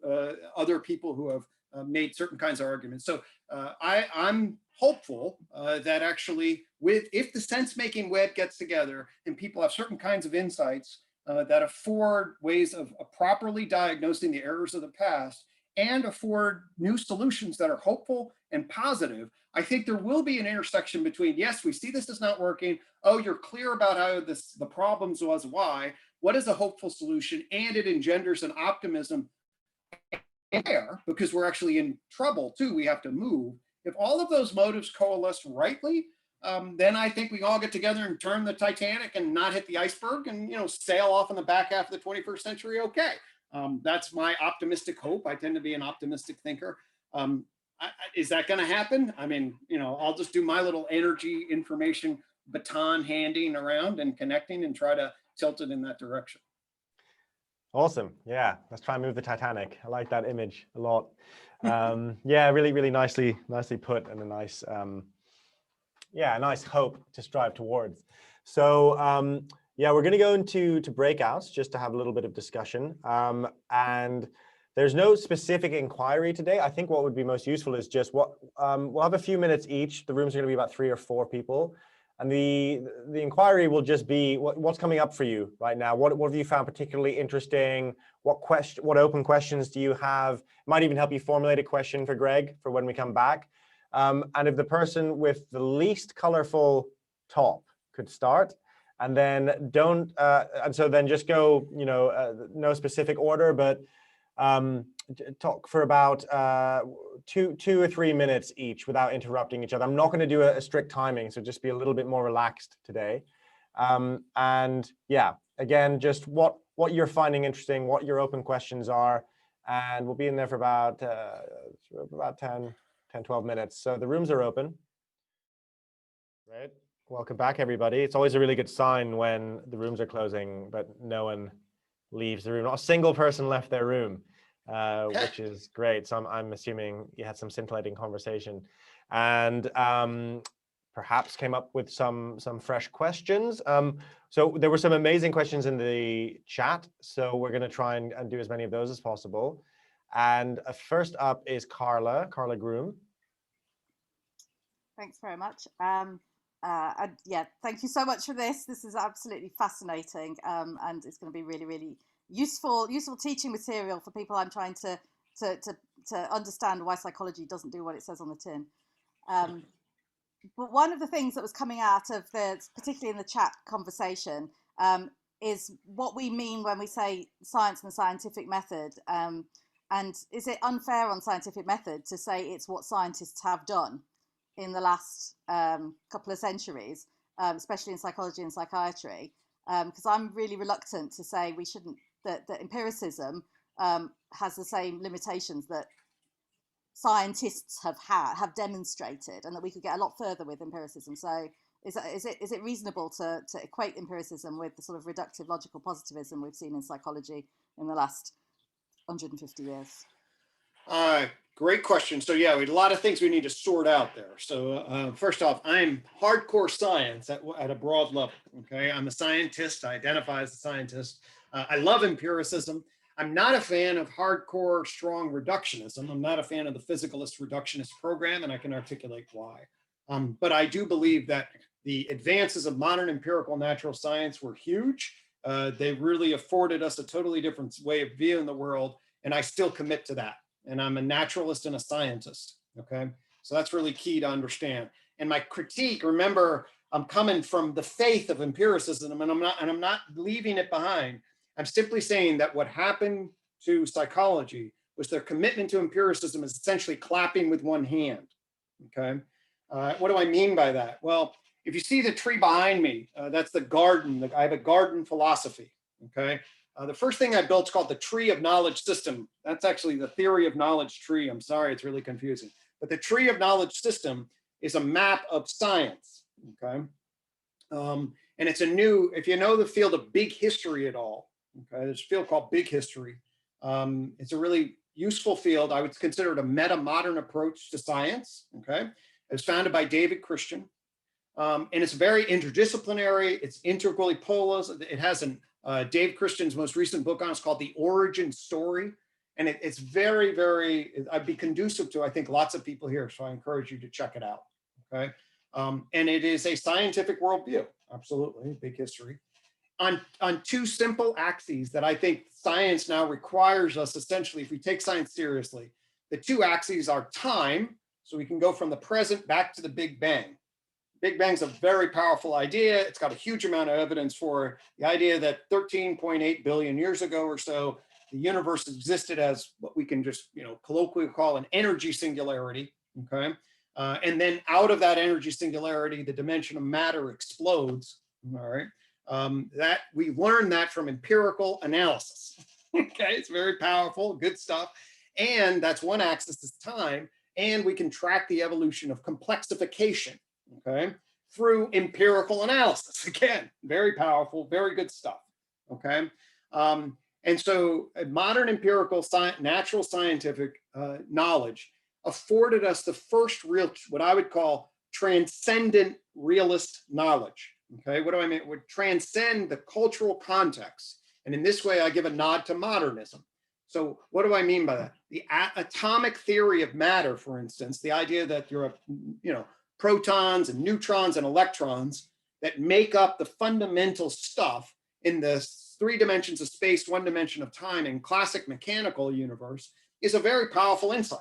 other people who have made certain kinds of arguments. So I'm hopeful that actually if the sense-making web gets together and people have certain kinds of insights that afford ways of properly diagnosing the errors of the past and afford new solutions that are hopeful and positive, I think there will be an intersection between, yes, we see this is not working. Oh, you're clear about how the problems was why. What is a hopeful solution? And it engenders an optimism there, because we're actually in trouble too. We have to move. If all of those motives coalesce rightly, then I think we all get together and turn the Titanic and not hit the iceberg and sail off in the back half of the 21st century. Okay. That's my optimistic hope. I tend to be an optimistic thinker. Is that going to happen? I mean, I'll just do my little energy information baton handing around and connecting and try to tilt it in that direction. Awesome. Yeah, let's try and move the Titanic. I like that image a lot. Yeah, really, really nicely put, and a nice, a nice hope to strive towards. So yeah, we're going to go into breakouts just to have a little bit of discussion. And There's no specific inquiry today. I think what would be most useful is just what we'll have a few minutes each. The rooms are going to be about 3 or 4 people. And the inquiry will just be what's coming up for you right now. What have you found particularly interesting? What open questions do you have? Might even help you formulate a question for Gregg for when we come back. And if the person with the least colorful top could start, and then and so then just go, no specific order, but talk for about 2 or 3 minutes each without interrupting each other. I'm not going to do a strict timing, so just be a little bit more relaxed today. And yeah, again, just what you're finding interesting, what your open questions are, and we'll be in there for about 10, 12 minutes. So the rooms are open. Right. Welcome back, everybody. It's always a really good sign when the rooms are closing, but no one leaves the room. Not a single person left their room, which is great. So I'm assuming you had some scintillating conversation, and perhaps came up with some fresh questions. So there were some amazing questions in the chat. So we're going to try and do as many of those as possible. And first up is Carla Groom. Thanks very much. Yeah, thank you so much for this. This is absolutely fascinating, and it's going to be really, really useful teaching material for people. I'm trying to understand why psychology doesn't do what it says on the tin. But one of the things that was coming out of particularly in the chat conversation, is what we mean when we say science and the scientific method. And is it unfair on scientific method to say it's what scientists have done in the last couple of centuries, especially in psychology and psychiatry? Because I'm really reluctant to say we shouldn't, that empiricism has the same limitations that scientists have demonstrated, and that we could get a lot further with empiricism. So is it reasonable to equate empiricism with the sort of reductive logical positivism we've seen in psychology in the last 150 years? Great question. So yeah, we had a lot of things we need to sort out there. So first off, I'm hardcore science at a broad level. Okay, I'm a scientist. I identify as a scientist. I love empiricism. I'm not a fan of hardcore, strong reductionism. I'm not a fan of the physicalist reductionist program, and I can articulate why. But I do believe that the advances of modern empirical natural science were huge. They really afforded us a totally different way of viewing the world, and I still commit to that. And I'm a naturalist and a scientist, okay? So that's really key to understand. And my critique, remember, I'm coming from the faith of empiricism, and I'm not leaving it behind. I'm simply saying that what happened to psychology was their commitment to empiricism is essentially clapping with one hand, okay? What do I mean by that? Well, if you see the tree behind me, that's the garden. I have a garden philosophy, okay? The first thing I built is called the tree of knowledge system. That's actually the theory of knowledge tree. I'm sorry, it's really confusing. But the tree of knowledge system is a map of science, okay? And it's if you know the field of big history at all, okay, there's a field called big history. It's a really useful field. I would consider it a meta-modern approach to science, okay? It was founded by David Christian. And it's very interdisciplinary. It's integrally polarized. It has Dave Christian's most recent book on it's called The Origin Story. And it's very, very, I'd be conducive to, I think, lots of people here. So I encourage you to check it out, okay? And it is a scientific worldview, absolutely, big history. On 2 simple axes that I think science now requires us, essentially, if we take science seriously. The 2 axes are time, so we can go from the present back to the Big Bang. Big Bang's a very powerful idea. It's got a huge amount of evidence for the idea that 13.8 billion years ago or so, the universe existed as what we can just, colloquially call an energy singularity, okay? And then out of that energy singularity, the dimension of matter explodes, all right? That we learned that from empirical analysis, okay? It's very powerful, good stuff. And that's one axis is time, and we can track the evolution of complexification, okay, through empirical analysis. Again, very powerful, very good stuff, okay? And so modern empirical natural scientific knowledge afforded us the first real, what I would call transcendent realist knowledge, okay? What do I mean? It would transcend the cultural context. And in this way, I give a nod to modernism. So what do I mean by that? The atomic theory of matter, for instance, the idea that you're protons and neutrons and electrons that make up the fundamental stuff in the 3 dimensions of space, 1 dimension of time, and classic mechanical universe is a very powerful insight.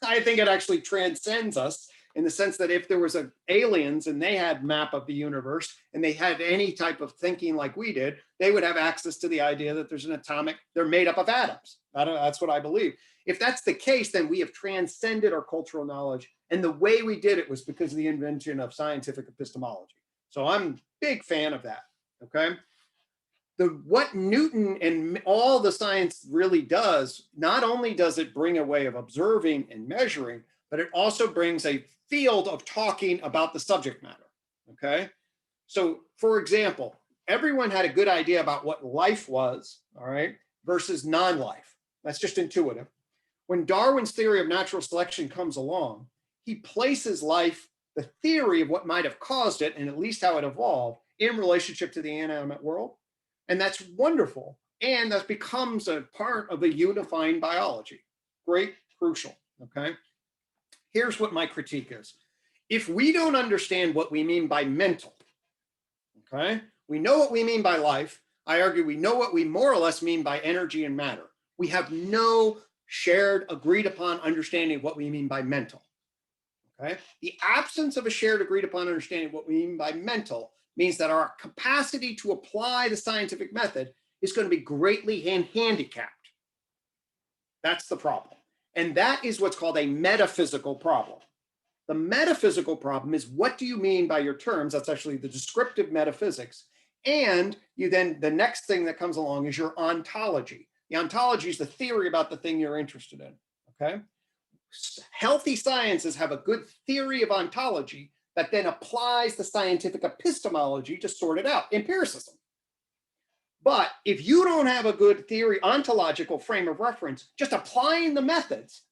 I think it actually transcends us in the sense that if there was aliens and they had map of the universe and they had any type of thinking like we did, they would have access to the idea that there's an atomic, they're made up of atoms. That's what I believe. If that's the case, then we have transcended our cultural knowledge. And the way we did it was because of the invention of scientific epistemology. So I'm a big fan of that, okay? What Newton and all the science really does, not only does it bring a way of observing and measuring, but it also brings a field of talking about the subject matter, okay? So for example, everyone had a good idea about what life was, all right, versus non-life. That's just intuitive. When Darwin's theory of natural selection comes along, he places life, the theory of what might have caused it, and at least how it evolved, in relationship to the inanimate world. And that's wonderful. And that becomes a part of a unifying biology. Great, crucial, okay? Here's what my critique is. If we don't understand what we mean by mental, okay? We know what we mean by life. I argue we know what we more or less mean by energy and matter. We have no shared, agreed upon understanding of what we mean by mental, okay? The absence of a shared, agreed upon understanding of what we mean by mental means that our capacity to apply the scientific method is going to be greatly handicapped. That's the problem. And that is what's called a metaphysical problem. The metaphysical problem is, what do you mean by your terms? That's actually the descriptive metaphysics. And you then, the next thing that comes along is your ontology. The ontology is the theory about the thing you're interested in, okay? Healthy sciences have a good theory of ontology that then applies the scientific epistemology to sort it out, empiricism. But if you don't have a good theory, ontological frame of reference, just applying the methods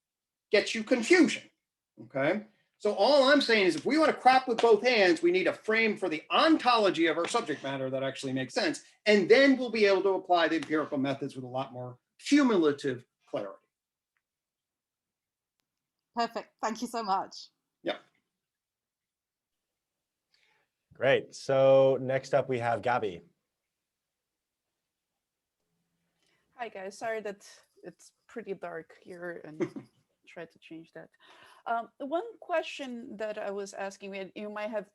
gets you confusion, okay? So all I'm saying is, if we want to crap with both hands, we need a frame for the ontology of our subject matter that actually makes sense. And then we'll be able to apply the empirical methods with a lot more cumulative clarity. Perfect. Thank you so much. Yep. Great. So next up we have Gabby. Hi guys, sorry that it's pretty dark here and try to change that. One question that I was asking, you might have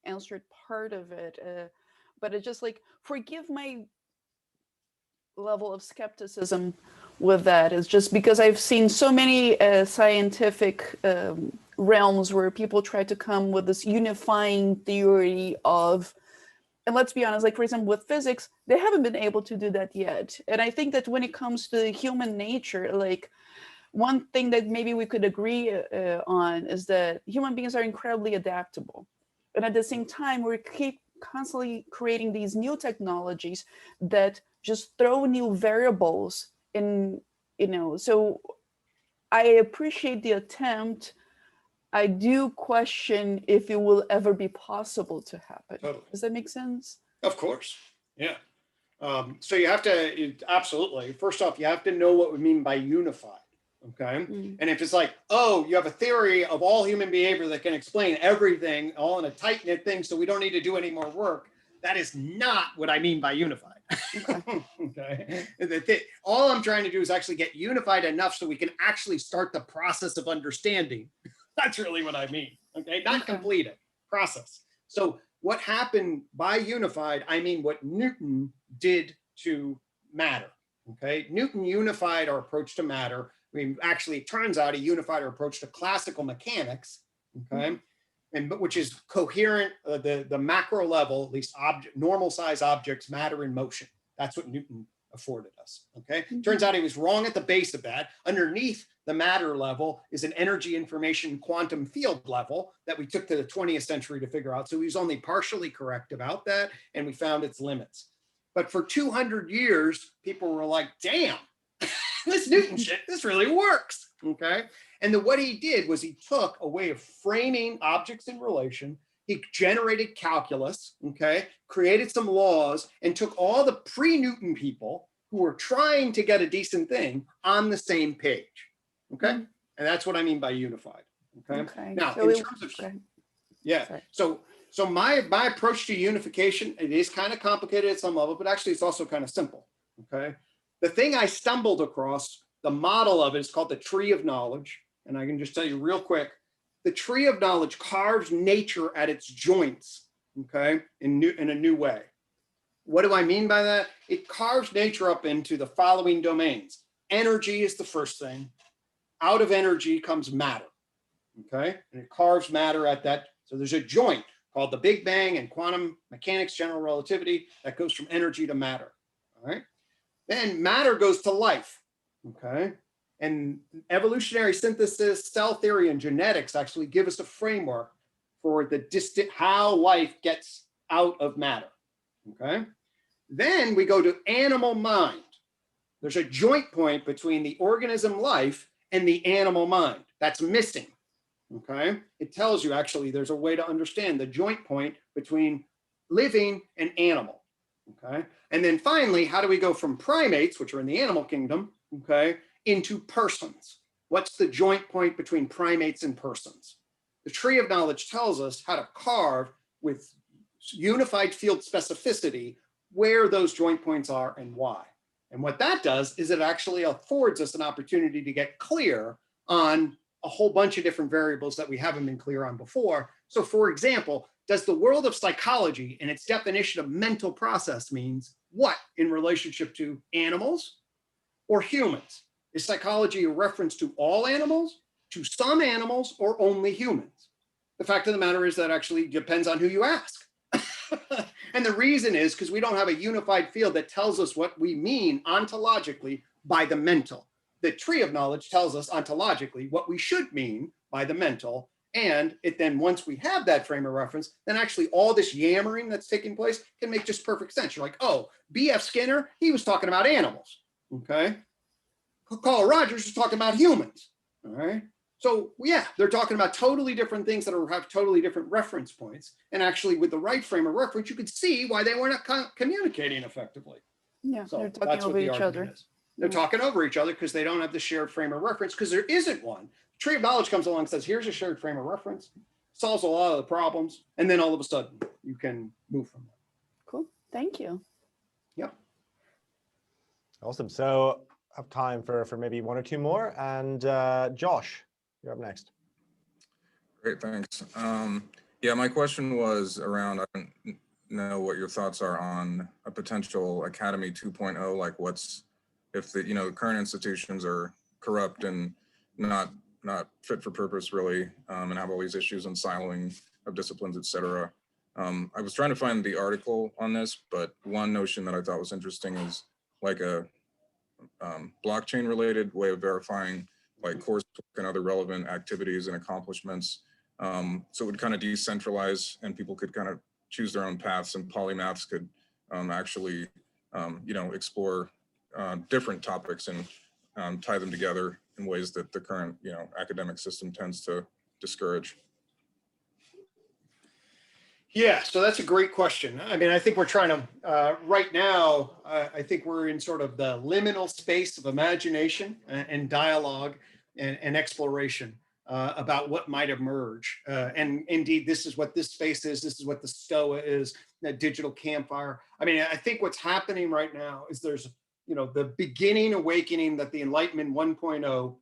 answered part of it, but it's just like, forgive my level of skepticism with that. It's just because I've seen so many scientific realms where people try to come with this unifying theory of, and let's be honest, like for example, with physics, they haven't been able to do that yet. And I think that when it comes to human nature, like one thing that maybe we could agree on is that human beings are incredibly adaptable. And at the same time, we keep constantly creating these new technologies that just throw new variables in, so I appreciate the attempt. I do question if it will ever be possible to happen. Totally. Does that make sense? Of course, yeah. So you have to, absolutely. First off, you have to know what we mean by unified, okay? And if it's like, oh, you have a theory of all human behavior that can explain everything all in a tight-knit thing, so we don't need to do any more work, that is not what I mean by unified. Okay. All I'm trying to do is actually get unified enough so we can actually start the process of understanding. That's really what I mean, okay? Not completed, process. So what happened by unified, I mean what Newton did to matter, okay? Newton unified our approach to matter. I mean, actually, it turns out he unified our approach to classical mechanics, okay? But which is coherent, the macro level, at least normal size objects matter in motion. That's what Newton afforded us, okay? Turns out he was wrong at the base of that. Underneath the matter level is an energy information quantum field level that we took to the 20th century to figure out. So he was only partially correct about that, and we found its limits. But for 200 years, people were like, damn, this Newton shit, this really works, okay? And what he did was he took a way of framing objects in relation. He generated calculus, okay, created some laws, and took all the pre-Newton people who are trying to get a decent thing on the same page. Okay. Mhm. And that's what I mean by unified. Okay. Okay. Now, So in terms of, okay. yeah. Sorry. So my approach to unification, it is kind of complicated at some level, but actually it's also kind of simple. Okay. The thing I stumbled across, the model of it is called the tree of knowledge. And I can just tell you real quick, the tree of knowledge carves nature at its joints, okay, in a new way. What do I mean by that? It carves nature up into the following domains. Energy is the first thing. Out of energy comes matter, okay? And it carves matter at that. So there's a joint called the Big Bang and quantum mechanics, general relativity, that goes from energy to matter, all right? Then matter goes to life, okay? And evolutionary synthesis, cell theory, and genetics actually give us a framework for the distant, how life gets out of matter, okay? Then we go to animal mind. There's a joint point between the organism life and the animal mind. That's missing, okay? It tells you actually there's a way to understand the joint point between living and animal, okay? And then finally, how do we go from primates, which are in the animal kingdom, okay, into persons? What's the joint point between primates and persons? The tree of knowledge tells us how to carve with unified field specificity where those joint points are and why. And what that does is it actually affords us an opportunity to get clear on a whole bunch of different variables that we haven't been clear on before. So for example, does the world of psychology and its definition of mental process means what in relationship to animals or humans? Is psychology a reference to all animals, to some animals, or only humans? The fact of the matter is that actually depends on who you ask. And the reason is because we don't have a unified field that tells us what we mean ontologically by the mental. The tree of knowledge tells us ontologically what we should mean by the mental. And it then, once we have that frame of reference, then actually all this yammering that's taking place can make just perfect sense. You're like, oh, B.F. Skinner, he was talking about animals, okay? Carl Rogers was talking about humans, all right? So yeah, they're talking about totally different things that have totally different reference points. And actually with the right frame of reference, you could see why they were not communicating effectively. Yeah, So they're talking that's what over the each argument other. is. They're talking over each other because they don't have the shared frame of reference because there isn't one. Tree of knowledge comes along and says, here's a shared frame of reference, solves a lot of the problems. And then all of a sudden you can move from there. Cool, thank you. Yep. Awesome. So I have time for maybe one or two more. And Josh, you're up next. Great, thanks. Yeah, my question was around, I don't know what your thoughts are on a potential Academy 2.0, like what's, if the, the current institutions are corrupt and not fit for purpose really, and have all these issues and siloing of disciplines, et cetera. I was trying to find the article on this, but one notion that I thought was interesting is like a blockchain related way of verifying like coursework and other relevant activities and accomplishments. So it would kind of decentralize and people could kind of choose their own paths, and polymaths could actually, explore different topics and tie them together in ways that the current, academic system tends to discourage. Yeah, so that's a great question. I mean, I think we're trying to, right now, I think we're in sort of the liminal space of imagination and dialogue and exploration about what might emerge. And indeed, this is what this space is. This is what the STOA is, that digital campfire. I mean, I think what's happening right now is there's, the beginning awakening that the Enlightenment 1.0,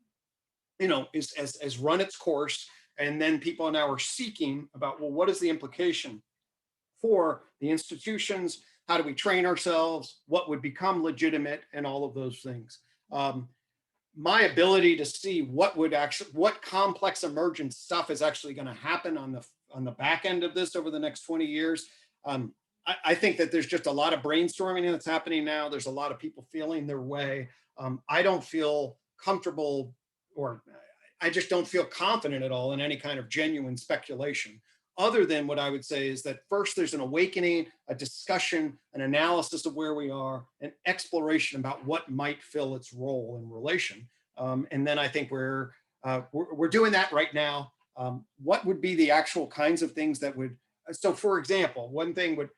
has run its course. And then people now are seeking about, well, what is the implication for the institutions? How do we train ourselves? What would become legitimate, and all of those things. My ability to see what complex emergent stuff is actually going to happen on the back end of this over the next 20 years. I think that there's just a lot of brainstorming that's happening now. There's a lot of people feeling their way. I don't feel comfortable, or I just don't feel confident at all in any kind of genuine speculation, other than what I would say is that first there's an awakening, a discussion, an analysis of where we are, an exploration about what might fill its role in relation. And then I think we're doing that right now. What would be the actual kinds of things that would, so for example, one thing would,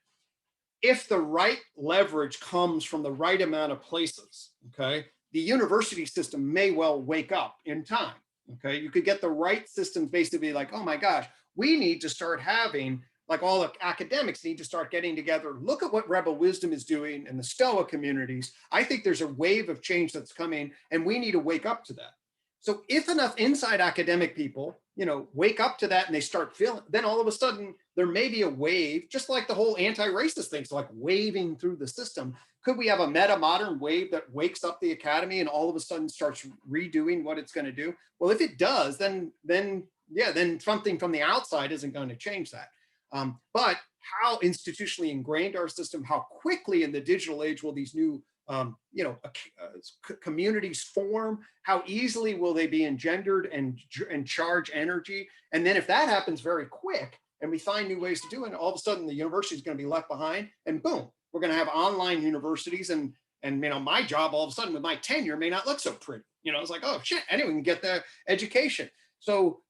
if the right leverage comes from the right amount of places, okay, the university system may well wake up in time. Okay, you could get the right systems basically like, oh my gosh, we need to start having, like all the academics need to start getting together. Look at what Rebel Wisdom is doing in the Stoa communities. I think there's a wave of change that's coming and we need to wake up to that. So if enough inside academic people, wake up to that and they start feeling, then all of a sudden there may be a wave, just like the whole anti-racist things, like waving through the system. Could we have a meta-modern wave that wakes up the academy and all of a sudden starts redoing what it's going to do? Well, if it does, then something from the outside isn't going to change that. But how institutionally ingrained our system, how quickly in the digital age will these new communities form, how easily will they be engendered and charge energy? And then if that happens very quick and we find new ways to do it, all of a sudden the university is going to be left behind and boom, we're going to have online universities and my job all of a sudden with my tenure may not look so pretty. It's like, oh shit, anyone can get the education. So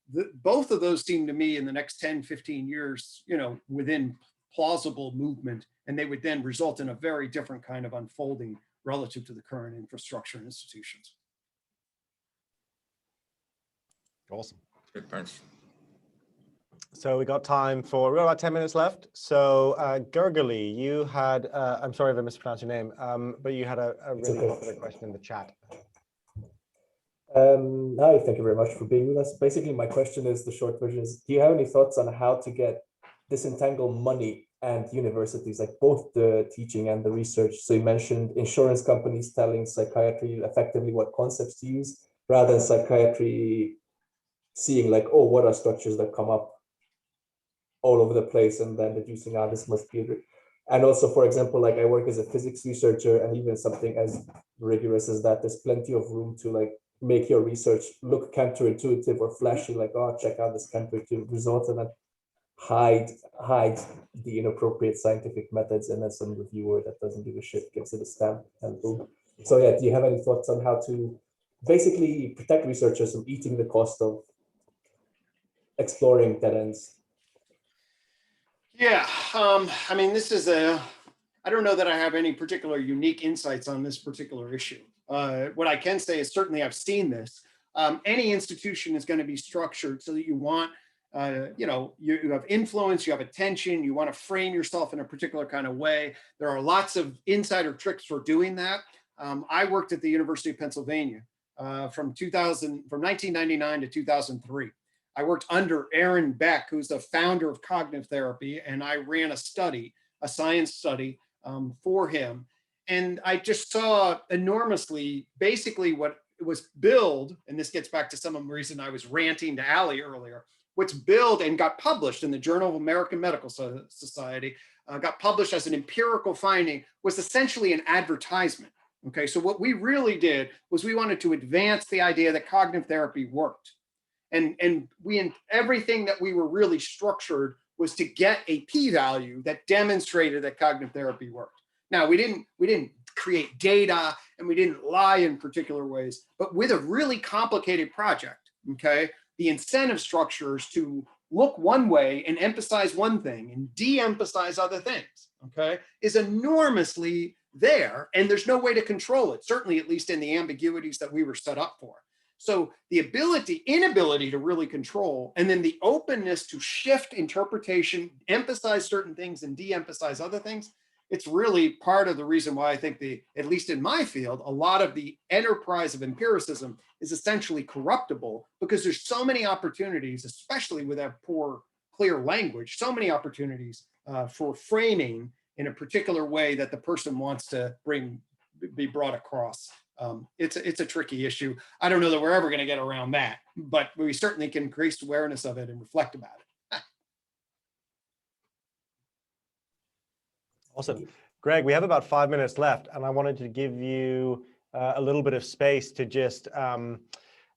both of those seem to me in the next 10, 15 years, within plausible movement, and they would then result in a very different kind of unfolding relative to the current infrastructure and institutions. Awesome. Great, thanks. So we got about 10 minutes left. So Gurgly, you had, I'm sorry if I mispronounced your name, but you had a really popular question in the chat. Hi, thank you very much for being with us. Basically, my question is, the short version is, do you have any thoughts on how to disentangle money and universities, like both the teaching and the research? So you mentioned insurance companies telling psychiatry effectively what concepts to use, rather than psychiatry seeing like, oh, what are structures that come up all over the place, and then deducing, this must be good. And also, for example, like I work as a physics researcher, and even something as rigorous as that, there's plenty of room to like make your research look counterintuitive or flashy, like, oh, check out this counterintuitive result, and then hide the inappropriate scientific methods, and then some reviewer that doesn't give a shit gives it a stamp and boom. So yeah, do you have any thoughts on how to basically protect researchers from eating the cost of exploring dead ends? Yeah, this is I don't know that I have any particular unique insights on this particular issue. What I can say is certainly I've seen this. Any institution is going to be structured so that you want, you have influence, you have attention, you want to frame yourself in a particular kind of way. There are lots of insider tricks for doing that. I worked at the University of Pennsylvania from 1999 to 2003. I worked under Aaron Beck, who's the founder of cognitive therapy, and I ran a science study for him. And I just saw enormously, basically what was billed, and this gets back to some of the reason I was ranting to Ali earlier, what's billed and got published in the Journal of American Medical Society, got published as an empirical finding, was essentially an advertisement. Okay, so what we really did was we wanted to advance the idea that cognitive therapy worked. And everything that we were really structured was to get a p-value that demonstrated that cognitive therapy worked. Now, we didn't create data and we didn't lie in particular ways, but with a really complicated project, okay, the incentive structures to look one way and emphasize one thing and de-emphasize other things, okay, is enormously there, and there's no way to control it, certainly at least in the ambiguities that we were set up for. So the inability to really control, and then the openness to shift interpretation, emphasize certain things and de-emphasize other things, it's really part of the reason why I think at least in my field, a lot of the enterprise of empiricism is essentially corruptible, because there's so many opportunities, especially with that poor, clear language, so many opportunities for framing in a particular way that the person wants to be brought across. It's a tricky issue. I don't know that we're ever going to get around that, but we certainly can increase awareness of it and reflect about it. Awesome. Greg, we have about 5 minutes left, and I wanted to give you a little bit of space to just,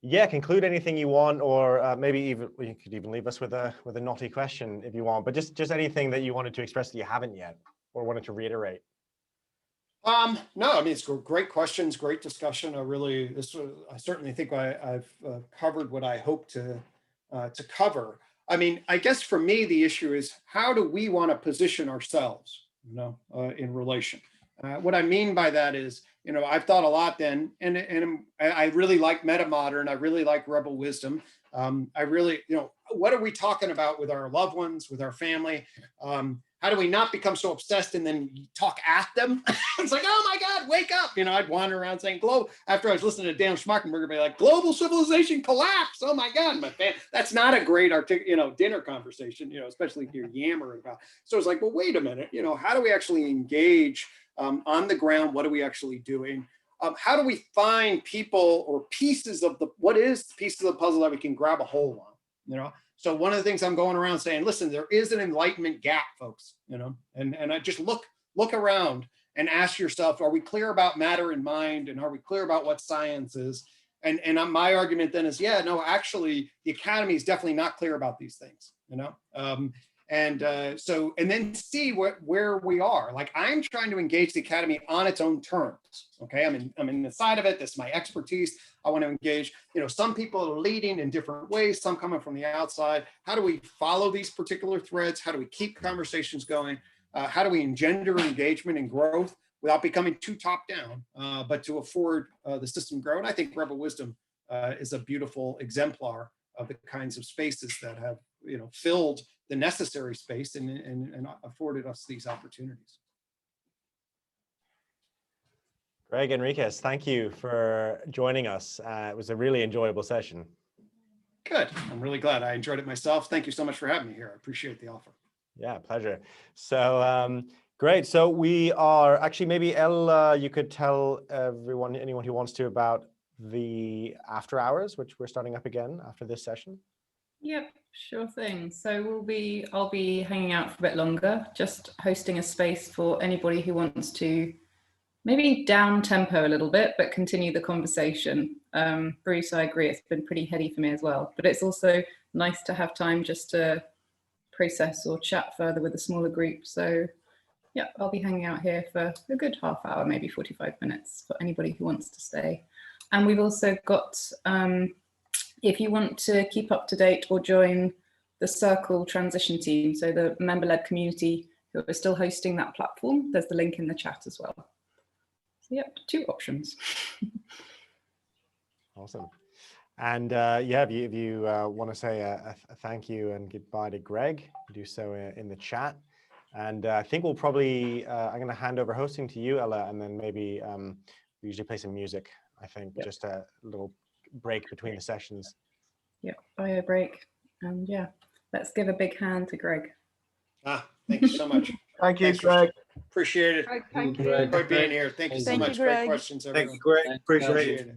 conclude anything you want, or maybe even you could even leave us with a naughty question if you want, but just anything that you wanted to express that you haven't yet or wanted to reiterate. No, I mean, it's great questions, great discussion. I certainly think I've covered what I hope to cover. I mean, I guess for me, the issue is, how do we want to position ourselves? in relation. What I mean by that is, I've thought a lot then, and I really like meta modern. I really like rebel wisdom. I really, what are we talking about with our loved ones, with our family? How do we not become so obsessed and then talk at them? It's like, oh my God, wake up. I'd wander around saying, after I was listening to Dan Schmackenberger be like, global civilization collapse. Oh my God, that's not a great dinner conversation, especially if you're yammering about. So it's like, well, wait a minute, how do we actually engage on the ground? What are we actually doing? How do we find people or pieces of the puzzle that we can grab a hold on, So one of the things I'm going around saying, listen, there is an enlightenment gap, folks, and I just look around and ask yourself, are we clear about matter and mind? And are we clear about what science is? And my argument then is, actually the academy is definitely not clear about these things, and then see where we are. Like, I'm trying to engage the academy on its own terms. Okay, I'm in the side of it. This is my expertise. I want to engage. Some people are leading in different ways. Some coming from the outside. How do we follow these particular threads? How do we keep conversations going? How do we engender engagement and growth without becoming too top down, but to afford the system to grow? And I think Rebel Wisdom is a beautiful exemplar of the kinds of spaces that have filled the necessary space and afforded us these opportunities. Gregg Henriques, thank you for joining us. It was a really enjoyable session. Good. I'm really glad. I enjoyed it myself. Thank you so much for having me here. I appreciate the offer. Yeah, pleasure. So great. So we are actually, maybe Elle, you could tell anyone who wants to, about the after hours, which we're starting up again after this session. Yep, sure thing. So I'll be hanging out for a bit longer, just hosting a space for anybody who wants to maybe down tempo a little bit, but continue the conversation. Bruce, I agree, it's been pretty heady for me as well, but it's also nice to have time just to process or chat further with a smaller group. So yeah, I'll be hanging out here for a good half hour, maybe 45 minutes for anybody who wants to stay. And we've also got, if you want to keep up to date or join the Circle transition team, so the member-led community who are still hosting that platform, there's the link in the chat as well. So yep, 2 options. Awesome. And yeah, if you want to say a thank you and goodbye to Gregg, do so in the chat. And I think we'll probably, I'm going to hand over hosting to you, Ella, and then maybe we usually play some music, I think, yep. Just a little break between the sessions. Yeah, bio break. And yeah, let's give a big hand to Gregg. Thank you so much. Thank you, Gregg. Appreciate it. Thank you. Enjoy being here. Thank you so much. Great questions, everyone. Thank you, Gregg. Appreciate it.